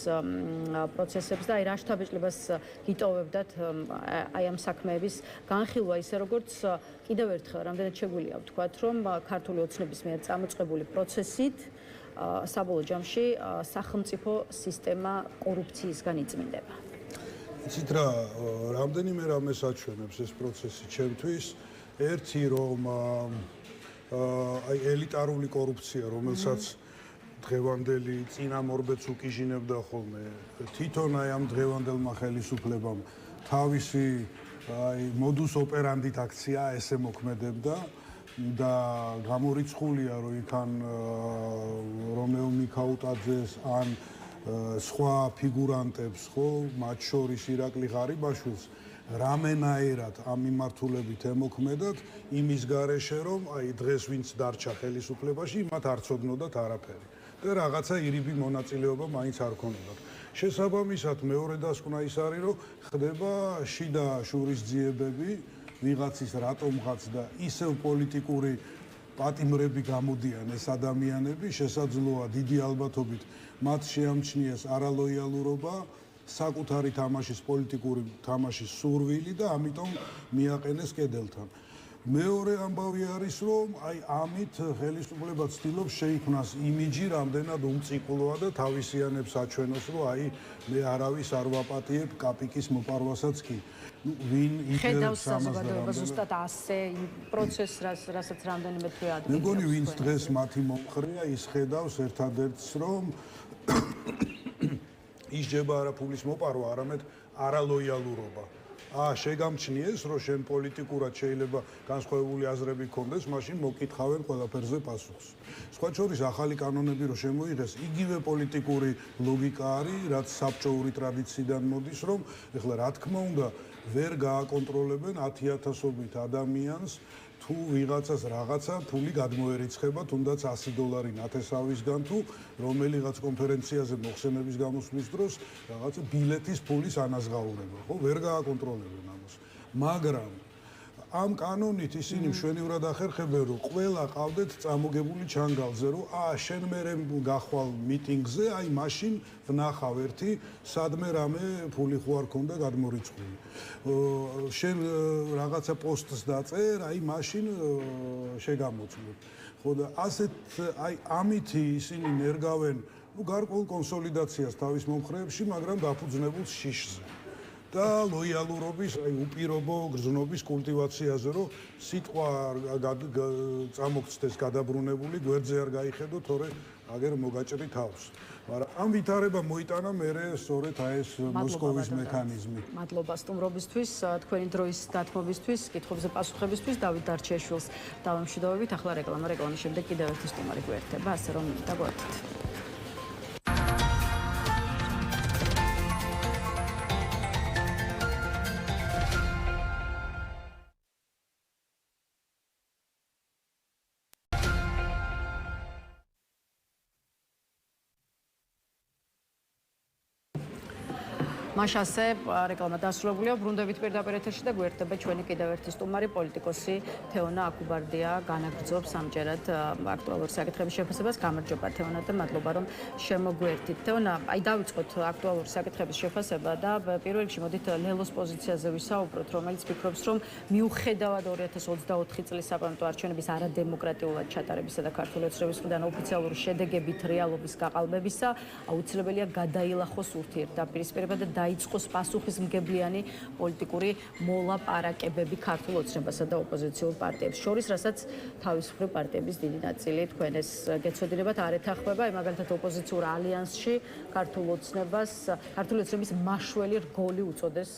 S3: პროცესებს და აი რა შთაბეჭდილებას გიტოვებდათ აი ამ საქმეების განხილვა ისე როგორც კიდევ ერთხელ რამდენად შეგვიძლია ვთქვათ რომ ქართული ოცნების მიერ წამოწყებული პროცესით საბოლოო ჯამში სახელმწიფო სისტემა კორუფციისგან იწმინდება.
S2: იცით რა, რამდენიმე რამეს აჩვენებს ეს პროცესი ჩემთვის. ერთი რომ აი ელიტარული კორუფცია, რომელსაც დღევანდელი წინამორბედს უკიჟინებდა ხოლმე, თვითონ აი ამ დღევანდელმა ხელისუფლებამ თავისი აი მოდუს ოპერანდით აქცია ესე მოქმედებდა და გამორიცხულია რომ იქან რომეო მიქაუტაძეს ან სხვა ფიგურანტებს ხო მათ შორის ირაკლი ღარიბაშვილს რამენაერად ამ მიმართულებით ემოქმედათ იმის გარეშე რომ აი დღეს ვინც დარჩა ხელისუფლებაში მათ არ ცოდნოდათ არაფერი და რაღაცა ირიბი მონაწილეობა მაინც არ ქონდათ. შესაბამისად მეორე დასკვნა ის არის რომ ხდება შიდა შურისძიებები ვიღაცის რატომღაც და ისევ პოლიტიკური პატიმრები გამოდიან ეს ადამიანები შესაძლოა დიდი ალბათობით მათ შეამჩნიეს არალოიალურობა საკუთარი თამაშის პოლიტიკური თამაშის სურვილი და ამიტომ მიაყენეს კედელთან. მეორე ამბავი არის რომ აი ამით ხელისუფლება ცდილობს შეიქმნას იმიჯი რამდენად უმწიკვლოა და თავისიანებს აჩვენოს რომ აი მე არავის არ ვაპატიებ კაპიკის მოპარვასაც კი. ვინ
S3: ხედავს საზოგადოება ზუსტად ასე იმ პროცესს რასაც რამდენიმე თვე ადრე.
S2: მე მგონი ვინც დღეს მათი მომხრეა ის ხედავს ერთადერთს რომ ის ჯება არა ფულის მოპარვა, არამედ არალოიალურობა. შეგამჩნიეს, რომ შენ პოლიტიკურად შეიძლება განსხვავებული აზრები გქონდეს, მაშინ მოკითხავენ ყველაფერზე პასუხს. სხვა შორის ახალი კანონები რო შემოიღეს, იგივე პოლიტიკური ლოგიკა არის, რაც საბჭოური ტრადიციიდან მოდის, რომ ეხლა რა თქმა უნდა ვერ გააკონტროლებენ 10,000-ობით ადამიანს თუ ვიღაცას რაღაცა ფული გადმოერიცხება, თუნდაც $100 ნათესავისგან თუ რომელიღაც კონფერენციაზე მოხსენების გამოსვლის დროს რაღაცა ბილეთის ფულის ანაზღაურება, ხო, ვერ გააკონტროლებენ ამას. მაგრამ ამ კანონით ისინი მშვენივრად ახერხებენ, რომ ყველა ყავდეთ წამოგებული ჩანგალზე, რომ შენ მერე გახვალ მიტინგზე, აი მაშინ ვნახავ ერთი სადმე რამე ფული ხო არ ქონდა გადმორიცხული. შენ რაღაცა პოსტს დაწერ, აი მაშინ შეგამოწმებ. ხო და ასეთ აი ამითი ისინი ნერგავენ, ну გარკვეულ კონსოლიდაციას თავის მომხრეებში, მაგრამ დაფუძნებულ შიშზე. და ლოიალურობის, აი უპირობო გრძნობის კულტივაციაზე, რომ სიტყვა წამოგცდეს გადაბრუნებული, გვერდზე არ გაიხედო, თორე აგერ მოგაჭრი თავს. მაგრამ ამ ვითარება მოიტანა მერე სწორედ აი ეს მოსკოვის მექანიზმი.
S3: მადლობა სტუმრობისთვის, თქვენი დროის დათმობისთვის, კითხვებზე პასუხებისთვის დავით დარჩიაშვილს დავამშვიდობებით. ახლა რეკლამის შემდეგ კიდევ ერთი სტუმარი გვერდება, ასე რომ დაგვართით. მაშასე რეკლამა დასრულებულია, ბრუნდებით პირდაპირ ეთერში და გვერდება ჩვენი კიდევ ერთი სტუმარი, პოლიტიკოსი თეონა აკუბარდია, განაგრძობს ამჯერად აქტუალური საკითხების შეფასებას. გამარჯობა თეონა და მადლობა რომ შემოგვერთით. თეონა, აი დავიწყოთ აქტუალური საკითხების შეფასება და პირველ რიგში მოდით ლელოს პოზიციაზე ვისაუბროთ, რომელიც ფიქრობს, რომ მიუხედავად 2024 წლის საპარლამენტო არჩევნების არადემოკრატიულად ჩატარებისა და ქართული ოცნების მხრიდან ოფიციალური შედეგებით რეალობის გაყალბებისა, აუცილებელია გადაილახოს ურთიერთდაპირისპირება და დაიწყოს პასუხისმგებლიანი პოლიტიკური მოლაპარაკებები ქართულ ოცნებასა და ოპოზიციურ პარტიებს შორის, რასაც თავისუფლი პარტიების დიდი ნაწილი თქვენ ეს გეცოდინებათ არ ეთანხმება, აი მაგალითად ოპოზიციურ ალიანსში ქართული ოცნების მაშველი რგოლი უწოდეს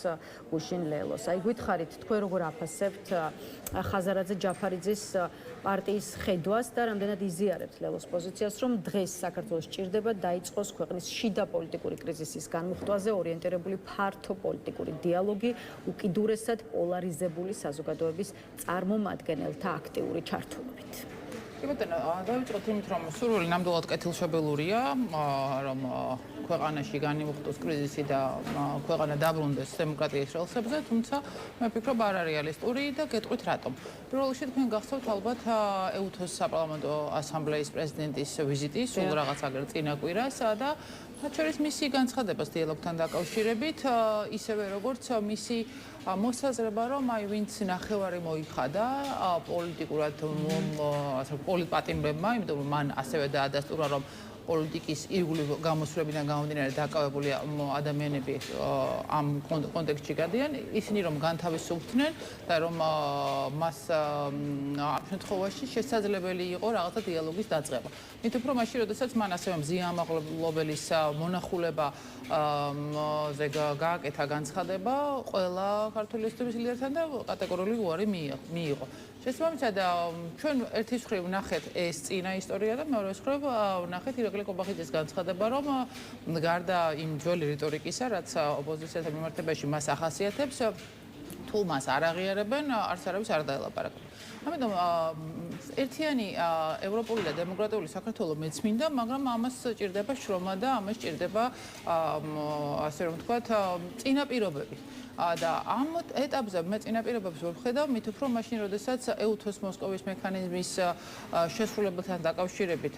S3: გუშინ ლელოს. აი გითხარით, თქვენ როგორ აფასებთ ხაზარაძე ჯაფარიძის პარტიის ხედვას და რამდენად იზიარებთ ლელოს პოზიციას, რომ დღეს საქართველოს ჭირდება დაიწყოს ქვეყნის შიდა პოლიტიკური კრიზისის განმუხტვაზე ორიენტირებული ფართო პოლიტიკური დიალოგი უკიდურესად პოლარიზებული საზოგადოების წარმომადგენელთა აქტიური ჩართულობით.
S4: კი ბატონო, დავიწყოთ იმით, რომ სურვილი ნამდვილად კეთილშობილურია, რომ ქვეყანაში განიმუხტოს კრიზისი და ქვეყანა დაბრუნდეს დემოკრატიის რელსებზე, თუმცა მე ვფიქრობ არ არის რეალისტური და გეტყვით რატომ. პირველ რიგში თქვენ გახსოვთ ალბათ EUTHOS საპარლამენტო ასამბლეის პრეზიდენტის ვიზიტი სულ რაღაც აგერ წინა კვირას და მათ შორის მისი განცხადებას დიალოგთან დაკავშირებით, ისევე როგორც მისი მოსაზრება, რომ აი ვინც ნახევარი მოიხადა პოლიტიკურად პოლიტპატიმრებმა, იმიტომ რომ მან ასევე დაადასტურა, რომ პოლიტიკის ირგვლივ გამოსვლებიდან გამომდინარე დაკავებული ადამიანები ამ კონტექსტში გადიან, ისინი რომ განთავისუფლდნენ და რომ მას ამ შემთხვევაში შესაძლებელი იყო რაღაცა დიალოგის დაწყება. მით უფრო მაშინ, როდესაც მან ასევე მზიამაღლობელის მონახულება ზე გააკეთა განცხადება ყველა ქართული ოსტების ლიდერთან და კატეგორიული უარი მიიღო. შესაბამისად, ჩვენ ერთის მხრივ ვნახეთ ეს წინა ისტორია და მეორე მხრივ ვნახეთ ირაკლი ყობახიძის განცხადება, რომ გარდა იმ ძველი რიტორიკისა, რაც ოპოზიციასთან მიმართებაში მას ახასიათებს, თუ მას არ აღიარებენ, არც არავის არ დაელაპარაკებენ. ამიტომ ერთიანი ევროპული და დემოკრატიული საქართველო მეც მინდა, მაგრამ ამას ჭირდება შრომა და ამას ჭირდება ასე რომ ვთქვათ, წინაპირობები. და ამ ეტაპზე მე წინაპირობებს ვერ ვხედავ, მით უფრო მაშინ, როდესაც EUTHOS მოსკოვის მექანიზმის შესრულებასთან დაკავშირებით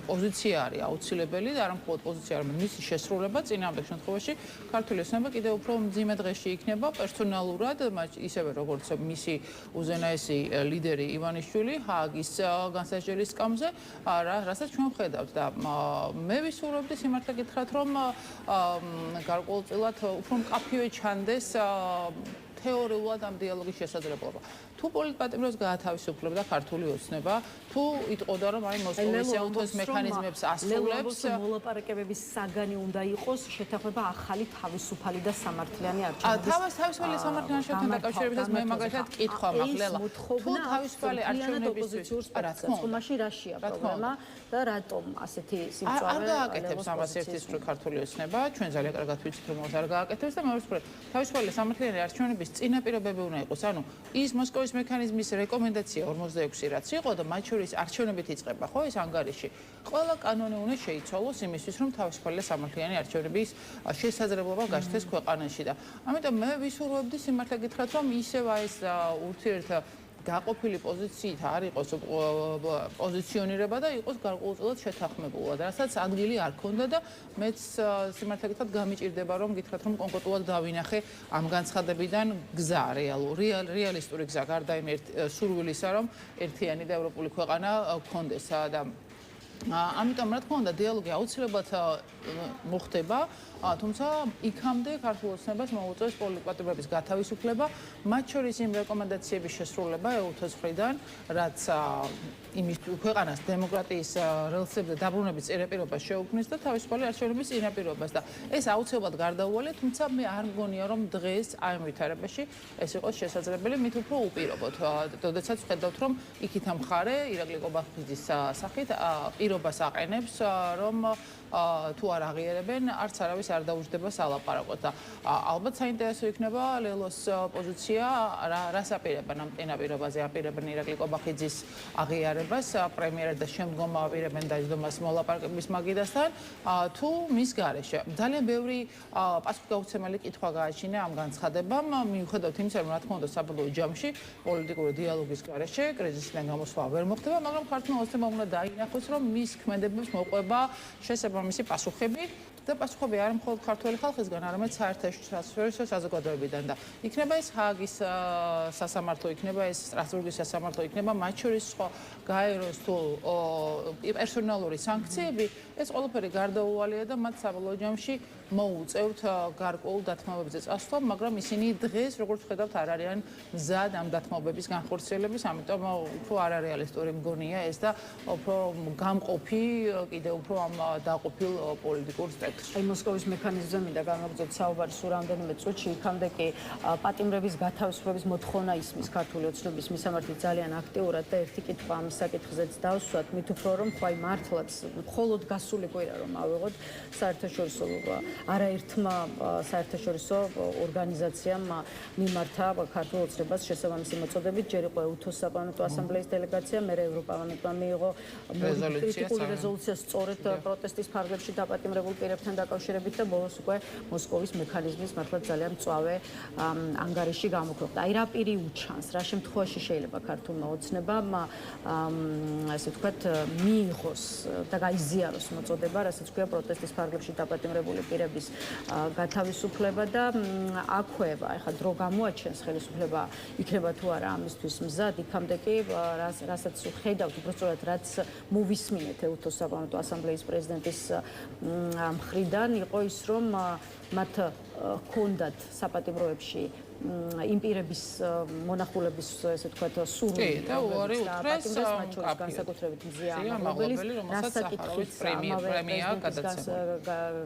S4: პოზიცია არის აუცილებელი და არა მხოლოდ პოზიცია, არამედ მისი შესრულება წინააღმდეგ შემთხვევაში ქართული ოცნება კიდევ უფრო მძიმე დღეში იქნება პერსონალურად, ისევე როგორც მისი უზენაესი ლიდერი ივანიშვილი ჰააგის განსაჯერის სკამზე, რასაც ჩვენ ვხედავთ და მე ვისურვებდი სიმართლე გითხრათ, რომ გარკვეულწილად უფრო მკაფიო ჩანდეს თეორიულად ამ დიალოგის შესაძლებლობა. თუ პოლიტპატიმრებს გაათავისუფლებდა ქართული ოცნება, თუ იტყოდა რომ აი მოსკოვის EUTHOS მექანიზმებს ასრულებს,
S3: მოლაპარაკებების საგანი უნდა იყოს შეთანხმება ახალი თავისუფალი და სამართლიანი არჩევნების.
S4: თავისუფალი სამართლიანი არჩევნებთან დაკავშირებით მე მაგალითად კითხვა მაქვს ლელა. თუ თავისუფალი არჩევნებისთვის
S3: არაცხოვმაში რაშია პრობლემა და რატომ ასეთი სიმწვავე
S4: არ გააკეთებს ამას ერთის მხრივ ქართული ოცნება, ჩვენ ძალიან კარგად ვიცით რომ არ გააკეთებს და მეორე მხრივ თავისუფალი სამართლიანი არჩევნების წინაპირობები უნდა იყოს, ანუ ის მოსკოვის მექანიზმის რეკომენდაცია 46 რაც იყო და მათ შორის არჩევნებით იწყება, ხო, ეს ანგარიში. ყველა კანონი უნდა შეიცვალოს იმისთვის, რომ თავისუფალი და სამართლიანი არჩევნების შესაძლებლობა გაშთეს ქვეყანაში და ამიტომ მე ვისურვებდი სიმართლე გითხრათ, რომ ისევ ეს ურთიერთ გაყოფილი პოზიციით არ იყოს პოზიციონირება და იყოს გარკვეულწილად შეთანხმებულად, რასაც ადგილი არ ქონდა და მეც სიმართლე გითხრათ გამიჭირდება რომ გითხრათ რომ კონკრეტულად დავინახე ამ განცხადებიდან გზა რეალისტური გზა გარდა იმ სურვილისა რომ ერთიანი და ევროპული ქვეყანა გქონდეს და ამიტომ რა თქმა უნდა დიალოგი აუცილებლად მოხდება, თუმცა იქამდე ქართულ ოცნებას მოუწევს პოლიტპატიმრების გათავისუფლება, მათ შორის იმ რეკომენდაციების შესრულება EUTHOS მხრიდან, რაც იმის ქვეყანას დემოკრატიის რელსებზე დაბრუნების წინაპირობას შეუქმნის და თავისუფალი არჩევნების წინაპირობას და ეს აუცილებლად გარდაუვალია, თუმცა მე არ მგონია რომ დღეს აი ამ ვითარებაში ეს იყოს შესაძლებელი, მით უფრო უპირობოდ. როდესაც ვხედავთ რომ იქით მხარე ირაკლი ყობახიძის სახით პირობას აყენებს რომ თუ არ აღიარებენ, არც არავის არ დაუჯდება სალაპარაკოდ და ალბათ საინტერესო იქნება ლელოს პოზიცია, რას აპირებენ ამ წინაპირობაზე, აპირებენ ირაკლი ყობახიძის აღიარებას, პრემიერად და შემდგომ აპირებენ დაჯდომას მოლაპარაკების მაგიდასთან, თუ მის გარეშე. ძალიან ბევრი პასუხგაუცემელი კითხვა გააჩინა ამ განცხადებამ, მიუხედავად იმისა, რომ რა თქმა უნდა საბოლოო ჯამში პოლიტიკური დიალოგის გარეშე კრიზისიდან გამოსვლა ვერ მოხდება, მაგრამ ქართულ ოცნებამ უნდა დაინახოს, რომ მის ქმედებებს მოყვება მისი პასუხები და პასუხები არ მხოლოდ ქართველი ხალხისგან, არამედ საერთაშორისო საზოგადოებიდან და იქნება ეს ჰააგის სასამართლო, იქნება ეს სტრასბურგის სასამართლო, იქნება მათ შორის სხვა გაეროს თუ პერსონალური სანქციები, ეს ყველაფერი გარდაუვალია და მათ საბოლოო ჯამში მოუწევთ გარკვეულ დათმობებზე წასვლა, მაგრამ ისინი დღეს როგორც ვხედავთ არ არიან მზად ამ დათმობების განხორციელების, ამიტომ უფრო არარეალისტური მგონია ეს და უფრო გამყოფი კიდევ უფრო ამ დაყოფილ პოლიტიკურ სპექტრში.
S3: აი მოსკოვის მექანიზმზე მინდა გამოგზოთ საუბარი სულ რამდენიმე წუთში, იქამდე კი პატიმრების გათავისუფლების მოთხოვნა ისმის ქართული ოცნების მისამართი ძალიან აქტიურად და ერთი კითხვა ამ საკითხზეც დავსვათ, მით უფრო რომ ხوای მართლაც მხოლოდ გასული კვირა რომ ავიღოთ საერთაშორისო არაერთმა საერთაშორისო ორგანიზაციამ მიმართა ქართულ ოცნებას შესაბამისი მოწოდებით, ჯერ იყო EUTHOS საპარლამენტო ასამბლეის დელეგაცია, მერე ევროპარლამენტმა მიიღო კრიტიკული რეზოლუცია სწორედ პროტესტის ფარგლებში დაპატიმრებულ პირებთან დაკავშირებით და ბოლოს უკვე მოსკოვის მექანიზმის მართლა ძალიან მწვავე ანგარიში გამოქვეყნდა. აი რა პირი უჩანს, რა შემთხვევაში შეიძლება ქართულმა ოცნებამ ასე ვთქვათ მიიღოს და გაიზიაროს მოწოდება, რასაც ქვია პროტესტის ფარგლებში დაპატიმრებული პირების გათავისუფლება და აქვე ეხლა დრო გამოაჩენს ხელისუფლება იქნება თუ არა ამისთვის მზად, იქამდე კი რასაც ხედავთ უბრალოდ რაც მოვისმინეთ ეუთოს საპარლამენტო ასამბლეის პრეზიდენტის მხრიდან იყო ის რომ მათ ჰქონდათ საპატიმროებში იმ პირების მონახულების ესე ვთქვათ სურვილი
S4: და უარი უთხრეს
S3: განსაკუთრებით მზია ამაღლობელის
S4: სასახარულის პრემია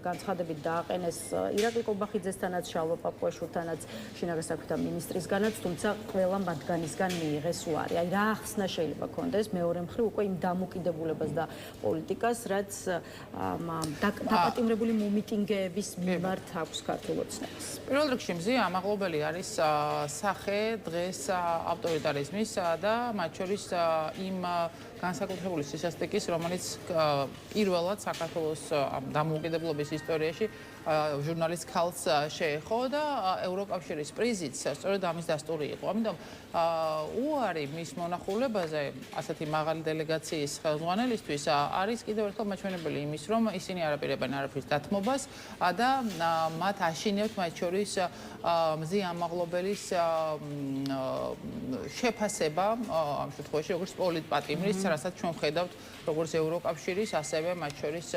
S3: განცხადებით დააყენეს ირაკლი კობახიძესთანაც, შალვა პაპუაშვილთანაც, შინაგან საქმეთა მინისტრისგანაც, თუმცა ყველა მათგანისგან მიიღეს უარი. აი რა ახსნა შეიძლება ქონდეს მეორე მხრივ უკვე იმ დამოკიდებულებას და პოლიტიკას, რაც დაპატიმრებული მომიტინგეების მიმართ აქვს ქართულ ოცნებას.
S4: პირველ რიგში მზია ამაღლობელი არის სახე დღეს ავტორიტარიზმის და მათ შორის იმ განსაკუთრებული სისასტიკის, რომელიც პირველად საქართველოს დამოუკიდებლობის ისტორიაში ჟურნალისტ ქალს შეეხო და ევროკავშირის პრიზიც სწორედ ამის დასტური იყო. ამიტომ უარი მის მონახულებაზე ასეთი მაღალი დელეგაციის ხელმძღვანელისთვის არის კიდევ ერთხელ მაჩვენებელი იმის, რომ ისინი არ აპირებენ არაფრის დათმობას და მათ აშინებთ მათ შორის მზია ამაღლობელის შეფასება ამ შემთხვევაში როგორც პოლიტპატიმრის, რასაც ჩვენ ვხედავთ როგორც ევროკავშირის, ასევე მათ შორის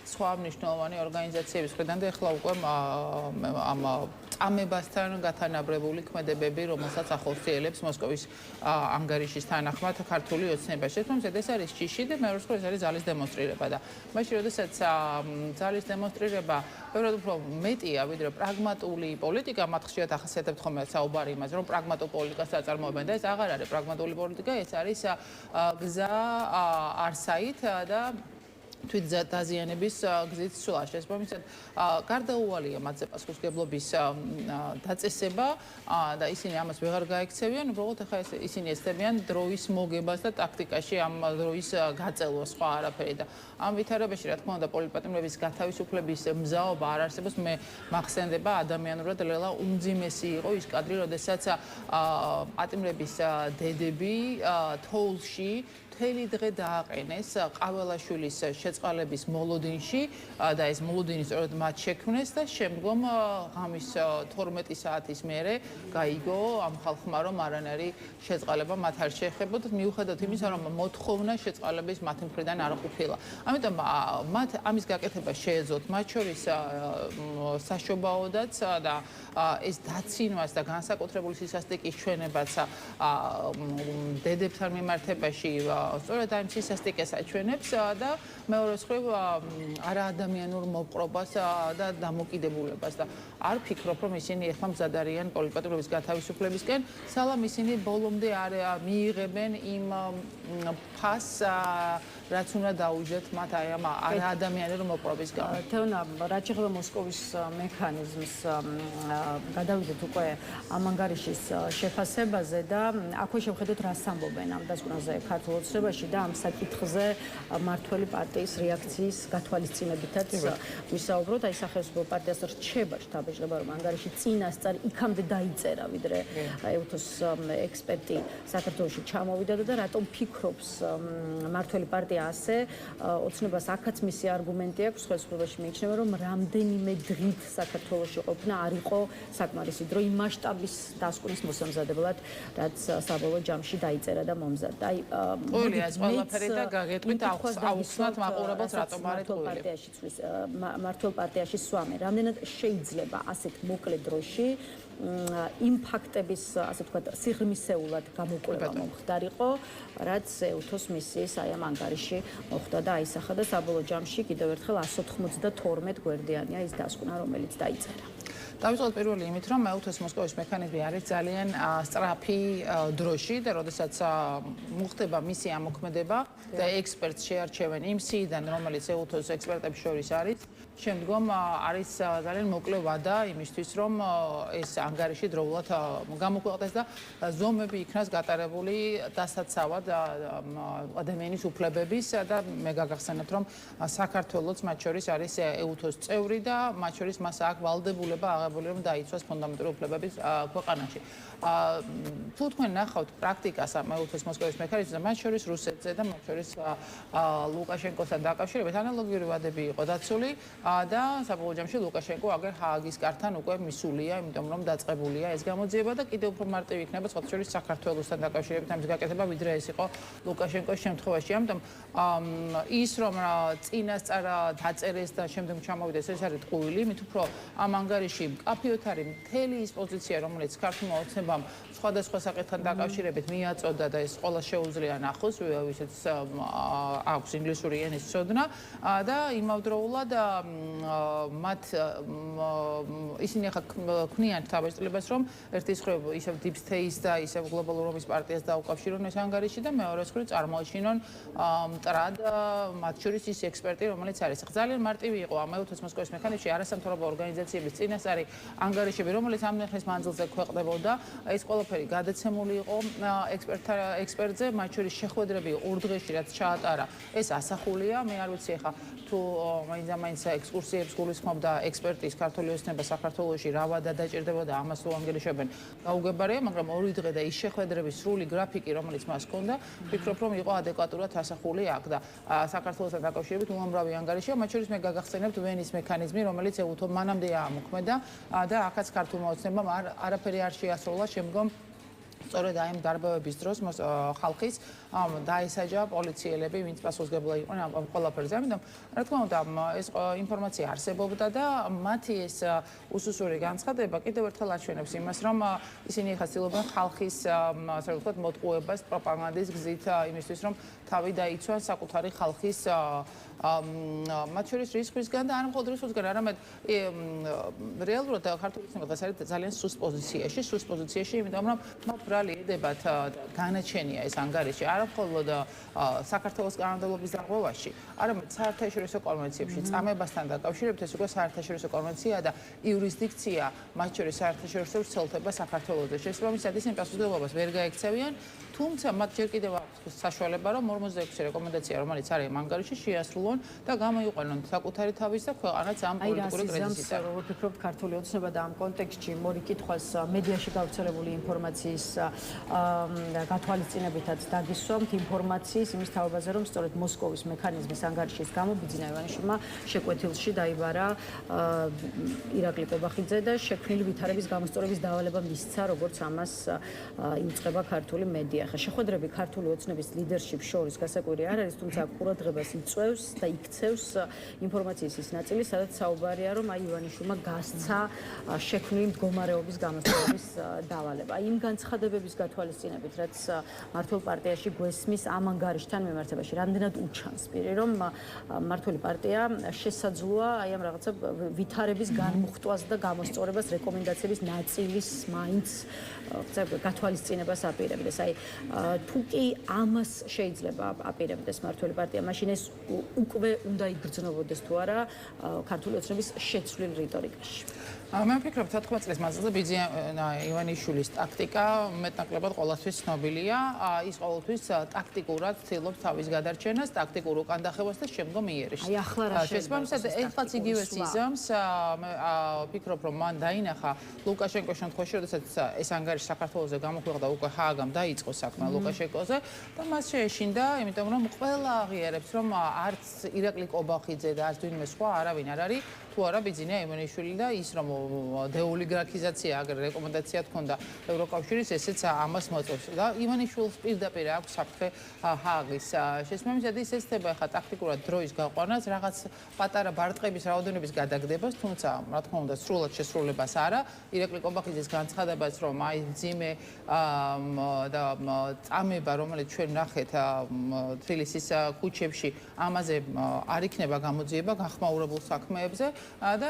S4: სხვა მნიშვნელოვანი ორგანიზაციების მხრიდან და ახლა უკვე ამ წამებასთან გათანაბრებული ქმედებები, რომელსაც ახორციელებს მოსკოვის ანგარიშის თანახმად ქართული ოცნება. შესაბამისად, ეს არის ჯიში და მეორე მხრივ ეს არის ძალის დემონსტრირება და მაშინ, როდესაც ძალის დემონსტრირება ბევრად უფრო მეტია, ვიდრე პრაგმატული პოლიტიკა, მათ ხშირად ახასიათებთ ხოლმე საუბარი იმაზე, რომ პრაგმატულ პოლიტიკას აწარმოებენ და ეს აღარ არის პრაგმატული პოლიტიკა, ეს არის გზა არსაით და თვით დაზიანების გზით სვლა. შესაბამისად, გარდაუვალია მათზე პასუხისმგებლობის დაწესება და ისინი ამას ვეღარ გაექცევიან, უბრალოდ ახლა ისინი ეცდებიან დროის მოგებას და ტაქტიკაში ამ დროის გაწელვას, სხვა არაფერი და ამ ვითარებაში, რა თქმა უნდა, პოლიტპატიმრების გათავისუფლების მზაობა არ არსებობს. მე მახსენდება ადამიანურად ლელა უმძიმესი იყო ის კადრი, როდესაც პატიმრების დედები თოვლში მთელი დღე დააყენეს ყაველაშვილის შეწყალების მოლოდინში და ეს მოლოდინი სწორედ მათ შექმნეს და შემდგომ ღამის 12 საათის მერე გაიგო ამ ხალხმა, რომ არანაირი შეწყალება მათ არ შეეხებოდა, მიუხედავად იმისა, რომ მოთხოვნა შეწყალების მათი მხრიდან არ ყოფილა. ამიტომ მათ ამის გაკეთება შეეძლოთ, მათ შორის საშობაოდაც და ეს დაცინვას და განსაკუთრებული სისასტიკის ჩვენებაც დედებთან მიმართებაში სწორედ ამ სისასტიკეს აჩვენებს და მეორე მხრივ არაადამიანურ მოპყრობას და დამოკიდებულებას და არ ფიქრობ, რომ ისინი ეხლა მზად არიან პოლიტპატიმრობის გათავისუფლებისკენ, სალამ ისინი ბოლომდე არ მიიღებენ იმ ფასს, რაც უნდა დაუჯდეთ მათ აი ამ არაადამიანურ მოპყრობის გამო.
S3: თეონა, რაც შეეხება მოსკოვის მექანიზმს, გადავიდეთ უკვე ამ ანგარიშის შეფასებაზე და აქვე შევხედოთ რას ამბობენ ამ დასკვნაზე ქართულ ოცნებაში და ამ საკითხზე მმართველი პარტიის რეაქციის გათვალისწინებითაც ვისაუბროთ. აი სახელმწიფო პარტიას რჩება შთაბეჭდება, რომ ანგარიში წინასწარ იქამდე დაიწერა, ვიდრე ეუთოს ექსპერტი საქართველოში ჩამოვიდა და რატომ ფიქრობს მმართველი პარტია ასე, ოცნებას აქაც მისი არგუმენტი აქვს, ხელისუფლებაში მიიჩნევა, რომ რამდენიმე დღით საქართველოში ყოფნა არ იყო საკმარისი დრო იმ მასშტაბის დასკვნის მოსამზადებლად, რაც საბოლოო ჯამში დაიწერა და მომზადდა. აი
S4: ყველას ყველაფერი და გაგეტყვით აუხსნათ მაყურებელს რატომ არ ეთქვილი.
S3: მმართველ პარტიაში სვამენ. რამდენად შეიძლება ასეთ მოკლე დროში იმ ფაქტების, ასე ვთქვათ, სიღრმისეულად გამოკვლევა მომხდარიყო, რაც ეუთოს მისიის აი ამ ანგარიში მოხდა და აისახა და საბოლოო ჯამში კიდევ ერთხელ 192 გვერდიანია ის დასკვნა, რომელიც დაიწერა.
S4: დავიწყოთ პირველი იმით, რომ ეუთოს მოსკოვის მექანიზმი არის ძალიან სწრაფი დროში და როდესაც მოხდება მისი ამოქმედება და ექსპერტს შეარჩევენ იმ სიიდან, რომელიც ეუთოს ექსპერტების შორის არის, შემდგომ არის ძალიან მოკლე ვადა იმისთვის, რომ ეს ანგარიში დროულად გამოქვეყნდეს და ზომები იქნას გატარებული დასაცავად ადამიანის უფლებების და მე გაგახსენებთ, რომ საქართველოც მათ შორის არის EUTHO-ს წევრი და მათ შორის მას აქვს ვალდებულება აღებული, რომ დაიცვას ფუნდამენტური უფლებების ქვეყანაში. თუ თქვენ ნახავთ პრაქტიკას ამ EUTHO-ს მოსკოვის მექანიზმზე, მათ შორის რუსეთზე და მათ შორის ლუკაშენკოსთან დაკავშირებით ანალოგიური ვადები იყო დაცული და საბოლოო ჯამში ლუკაშენკო აგერ ჰააგის კართან უკვე მისულია, იმიტომ რომ დაწყებულია ეს გამოძიება და კიდევ უფრო მარტივი იქნება სხვა შორის საქართველოსთან დაკავშირებით ამის გაკეთება, ვიდრე ეს იყო ლუკაშენკოს შემთხვევაში. ამიტომ ის რომ წინასწარ დაწერეს და შემდეგ ჩამოვიდეს, ეს არის ტყუილი, მით უფრო ამ ანგარიში მკაფიოდ არის მთელი ის პოზიცია, რომელიც ქართულმა ოცნებამ სხვადასხვა საკითხთან დაკავშირებით მიაწოდა და ეს ყველა შეუძლია ნახოს, ვისაც აქვს ინგლისური ენის ცოდნა და იმავდროულად მათ ისინი ახლა ქმნიან თავისუფლებას, რომ ერთის მხრივ ისევ Deep State და ისევ გლობალურ ომის პარტიას დაუკავშირონ ეს ანგარიში და მეორეს მხრივ წარმოაჩინონ მტრად მათ შორის ის ექსპერტი, რომელიც არის. ძალიან მარტივი იყო ამ EUTHO-ს მოსკოვის მექანიზმში არასამთავრობო ორგანიზაციების წინასწარი ანგარიში, რომელიც ამ ხნის მანძილზე ქვეყნდებოდა. ეს ყველაფერი გადაცემული იყო ექსპერტზე, მათ შორის შეხვედრები 2 დღეში რაც ჩაატარა. ეს ასახულია, მე არ ვიცი ახლა თუ მაინც ექსკურსიებს გულისხმობდა ექსპერტის ქართული ოცნება საქართველოში რა ვადა დაჭირდებოდა ამას თუ ანგარიშებენ გაუგებარია, მაგრამ 2 დღე და ის შეხვედრების სრული გრაფიკი, რომელიც მას ჰქონდა, ვფიქრობ, რომ იყო ადეკვატურად ასახული აქ და საქართველოსთან დაკავშირებით უამრავი ანგარიშია, მათ შორის მე გაგახსენებთ ვენის მექანიზმი, რომელიც EUTHO მანამდე ამოქმედა და აქაც ქართულმა ოცნებამ არაფერი არ შეასრულა შემდგომ სწორედ აი ამ დარბევების დროს ხალხის დაესაჯა პოლიციელები, ვინც პასუხისმგებლობა იყვნენ ამ ყველაფერზე. ამიტომ, რა თქმა უნდა, ეს ინფორმაცია არსებობდა და მათი ეს უსუსური განცხადება კიდევ ერთხელ აჩვენებს იმას, რომ ისინი ახლა ცდილობენ ხალხის, ასე ვთქვათ, მოტყუებას პროპაგანდის გზით იმისთვის, რომ თავი დაიცვან საკუთარი ხალხის მათ შორის რისხვისგან და არ მხოლოდ რისხვისგან, არამედ რეალურად ქართული ოცნება დღეს არის ძალიან სუსტ პოზიციაში, იმიტომ რომ მათ ბრალი ედებათ განაჩენია ეს ანგარიში, არა მხოლოდ საქართველოს კანონმდებლობის დარღვევაში, არამედ საერთაშორისო კონვენციებში წამებასთან დაკავშირებით, ეს უკვე საერთაშორისო კონვენცია და იურისდიქცია, მათ შორის საერთაშორისო ვრცელდება საქართველოზე. შესაბამისად, ისინი პასუხისმგებლობას ვერ გაექცევიან, თუმცა მათ ჯერ კიდევ აქვს საშუალება, რომ 46 რეკომენდაცია, რომელიც არის ამ ანგარიში, შეასრულონ და გამოიყვანონ საკუთარი თავის და ქვეყანაც ამ პოლიტიკური კრიზისიდან.
S3: აი, რა ვფიქრობ, ქართული ოცნება და ამ კონტექსტში მორი კითხვას მედიაში გავრცელებული ინფორმაციის გათვალისწინებითაც დაგისვამთ ინფორმაციის იმის თაობაზე, რომ სწორედ მოსკოვის მექანიზმის ანგარიშის გამო ბიძინა ივანიშვილმა შეკვეთილში დაიბარა ირაკლი კობახიძე და შექმნილი ვითარების გამოსწორების დავალება მისცა, როგორც ამას იუწყება ქართული მედია. ახლა შეხვედრები ქართული ოცნების ლიდერშიპს შორის გასაკვირი არ არის, თუმცა ყურადღებას იწვევს და იქცევს ინფორმაციის ის ნაწილი, სადაც საუბარია, რომ აი ივანიშვილმა გასცა შექმნილი მდგომარეობის გამოსწორების დავალება. იმ განცხადებების გათვალისწინებით, რაც მართულ პარტიაში გვესმის ამ ანგარიშთან მიმართებაში, რამდენად უჩანს პირი, რომ მართული პარტია შესაძლოა აი ამ რაღაცა ვითარების განმუხტვას და გამოსწორებას რეკომენდაციების ნაწილის მაინც გათვალისწინებას აპირებდეს. აი თუ კი ამას შეიძლება აპირებდეს მართული პარტია, მაშინ ეს უკვე უნდა იგრძნობოდეს თუ არა ქართული ოცნების შეცვლილ რიტორიკაში.
S4: მე ვფიქრობ, 14 წლის მანძილზე ბიძინა ივანიშვილის ტაქტიკა მეტნაკლებად ყოველთვის ცნობილია. ის ყოველთვის ტაქტიკურად ცდილობს თავის გადარჩენას, ტაქტიკურ უკანდახებას და შემდგომ იერიშს.
S3: აი ახლა რა
S4: შესაბამისად, ეხლაც იგივე სიზამს, მე ვფიქრობ, რომ მან დაინახა ლუკაშენკოს შემთხვევაში, როდესაც ეს ანგარიში საქართველოზე გამოქვეყნდა, უკვე ჰააგამ დაიწყო საქმე ლუკაშენკოზე და მას შეეშინდა, იმიტომ რომ ყველა აღიარებს, რომ არც ირაკლი კობახიძე და არც ვინმე სხვა არავინ არ არის თუ არა ბიძინა ივანიშვილი და ის რომ დეოლიგარქიზაცია აგერ რეკომენდაცია თქონდა ევროკავშირის, ესეც ამას მოწევს და ივანიშვილს პირდაპირ აქვს საფრთხე ჰააგის. შესაბამისად, ის ეცდება ახლა ტაქტიკურად დროის გაყვანას, რაღაც პატარა ბარტყების რაოდენობის გადაგდებას, თუმცა რა თქმა უნდა სრულად შესრულებას არა. ირაკლი კობახიძის განცხადებას, რომ აი ძიმე და წამება, რომელიც ჩვენ ნახეთ თბილისის ქუჩებში, ამაზე არ იქნება გამოძიება გახმაურებულ საქმეებზე და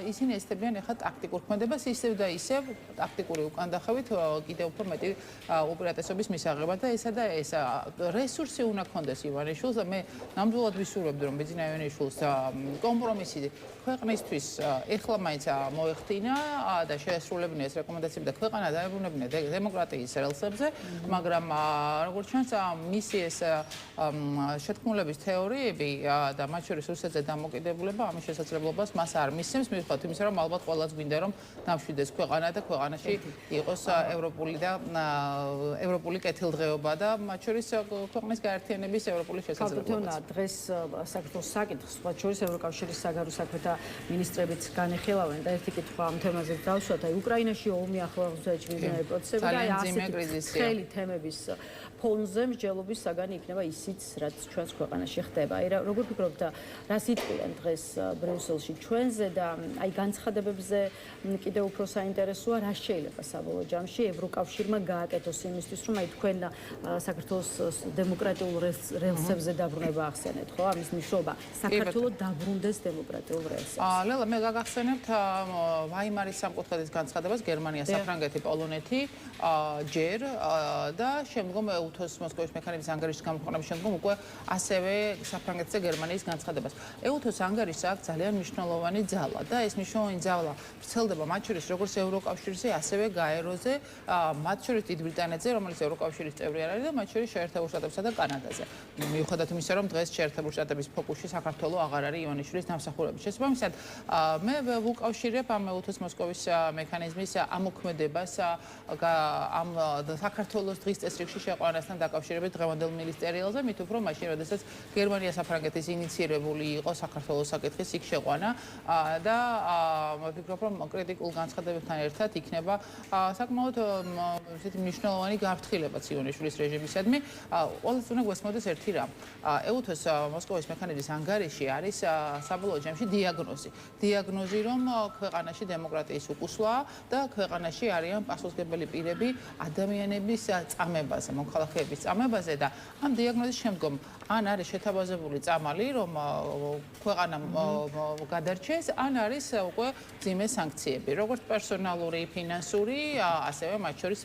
S4: ისინი ესწრებიან ახლა ტაქტიკურ ქმედებას ისევ და ისევ ტაქტიკური უკანდახევით კიდევ უფრო მეტი უპირატესობის მისაღებად და ესა და ეს რესურსი უნდა ქონდეს ივანიშვილს და მე ნამდვილად ვისურვებდი რომ ბიძინა ივანიშვილს კომპრომისი ქვეყნისთვის ეხლა მაინც მოეხდინა და შეესრულებინა ეს რეკომენდაციები და ქვეყანა დაებრუნებინა დემოკრატიის რელსებზე, მაგრამ როგორც ჩანს მისი ეს შეთქმულების თეორიები და მათ შორის რუსეთზე დამოკიდებულება ამის შესაძლებლობას მას არ მისცემს, მიუხედავად იმისა, რომ ალბათ ყველას გვინდა რომ დამშვიდეს ქვეყანა და ქვეყანაში იყოს ევროპული კეთილდღეობა და მათ შორის ქვეყნის გაერთიანების ევროპული შესაძლებლობაც.
S3: დღეს საქართველოს საკითხს სხვა შორის ევროკავშირის საგარეო საქმეთა მინისტრებიც განეხილავენ და ერთი კითხვა ამ თემაზე დავსვათ, აი უკრაინაში ომი ახლავზეა ჭირვიანი პროცესები და ასეთი ხელი თემების ფონზე მსჯელობის საგანი იქნება ისიც, რაც ჩვენს ქვეყანაში ხდება. აი როგორ ფიქრობთ, რას იტყვიან დღეს ბრიუსელში ჩვენზე და აი განცხადებებზე კიდევ უფრო საინტერესოა, რა შეიძლება საბოლოო ჯამში ევროკავშირმა გააკეთოს იმისთვის, რომ აი თქვენ საქართველოს დემოკრატიულ რელსებზე დაბრუნება ახსენეთ, ხო? ამის მნიშვნელობა საქართველოს დაბრუნდეს დემოკრატიულ რელსებზე.
S4: ლელა, მე გაგახსენებთ ვაიმარის სამკუთხედის განცხადებას გერმანია, საფრანგეთი, პოლონეთი ჯერ და შემდგომ ეუთოს მოსკოვის მექანიზმის ანგარიშის გამოქვეყნების შემდგომ უკვე ასევე საფრანგეთის და გერმანიის განცხადებას. ეუთოს ანგარიშს აქვს ძალიან მნიშვნელოვანი ძალა და ეს მნიშვნელოვანი ძალა ვრცელდება მათ შორის როგორც ევროკავშირზე, ასევე გაეროზე, მათ შორის დიდ ბრიტანეთზე, რომელიც ევროკავშირის წევრი არ არის და მათ შორის შეერთებულ შტატებსა და კანადაზე. მიუხედავად იმისა, რომ დღეს შეერთებულ შტატების ფოკუსში საქართველოს აღარ არის ივანიშვილის დამსახურების შესაბამისად, მე ვუკავშირებ ამ ეუთოს მოსკოვის მექანიზმის ამოქმედებას ამ საქართველოს დღის წესრიგში შეყვანასთან დაკავშირებით დღევანდელ მინისტერიალზე, მით უფრო მაშინ, როდესაც გერმანია საფრანგეთის ინიციირებული იყო საქართველოს საკითხის იქ შეყვანა და ვფიქრობ, რომ კრიტიკულ განცხადებებთან ერთად იქნება საკმაოდ ესეთი მნიშვნელოვანი გაფრთხილებაც ივანიშვილის რეჟიმისადმი. ყველას უნდა გვესმოდეს ერთი რამ. ეუთოს მოსკოვის მექანიზმის ანგარიში არის საბოლოო ჯამში დიაგნოზი, რომ ქვეყანაში დემოკრატიის უკუსვაა და ქვეყანაში არიან პასუხისმგებელი პირები ადამიანების წამებაზე, მოქალაქეების წამებაზე და ამ დიაგნოზის შემდგომ ან არის შეთავაზებული წამალი, რომ ქვეყანა გადარჩეს, ან არის უკვე მძიმე სანქციები, როგორც პერსონალური, ფინანსური, ასევე მათ შორის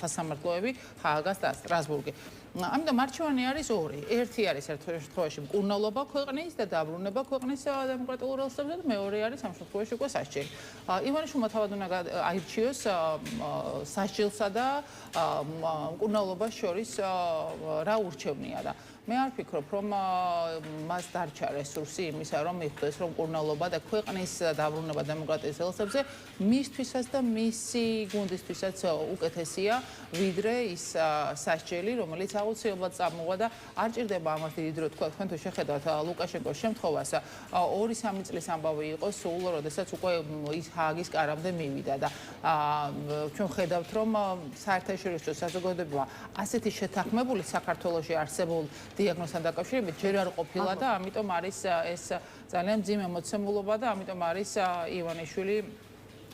S4: სასამართლოები ჰააგას და სტრასბურგი. ამიტომ არჩევანი არის ორი. ერთი არის ერთ შემთხვევაში მკურნალობა ქვეყნის და დაბრუნება ქვეყნის დემოკრატიულ რელსებზე და მეორე არის ამ შემთხვევაში უკვე სასჯელი. ივანიშვილმა თავად უნდა აირჩიოს სასჯელსა და მკურნალობას შორის რა ურჩევნია და მე არ ვფიქრობ, რომ მას დარჩა რესურსი იმისა, რომ მიხვდეს, რომ მკურნალობა და ქვეყნის დაბრუნება დემოკრატიის რელსებზე მისთვისაც და მისი გუნდისთვისაც უკეთესია, ვიდრე ის სასჯელი, რომელიც აუცილებლად წამოვა და არ ჭირდება ამას დიდი დრო თქვა. თქვენ თუ შეხედავთ ლუკაშენკოს შემთხვევას, 2-3 წლის ამბავი იყო სულ, როდესაც უკვე ის ჰააგის კარამდე მივიდა და ჩვენ ხედავთ, რომ საერთაშორისო საზოგადოება ასეთი შეთანხმებული საქართველოში არსებულ დიაგნოზთან დაკავშირებით ჯერ არ ყოფილა და ამიტომ არის ეს ძალიან მძიმე მოცემულობა და ამიტომ არის ივანიშვილი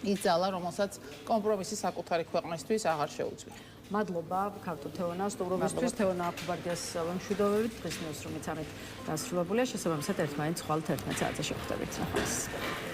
S4: ის ძალა, რომელსაც კომპრომისი საკუთარი ქვეყნისთვის აღარ შეუძლია.
S3: მადლობა ქართულ თეონას სტუმრობისთვის. თეონა აფუბარდიას ვამშვიდობებით. დღეს ნიუზრუმი 13 დასრულებულია. შესაბამისად ერთმანეთს ხვალ 11 საათზე შევხვდებით. ნახვამდის.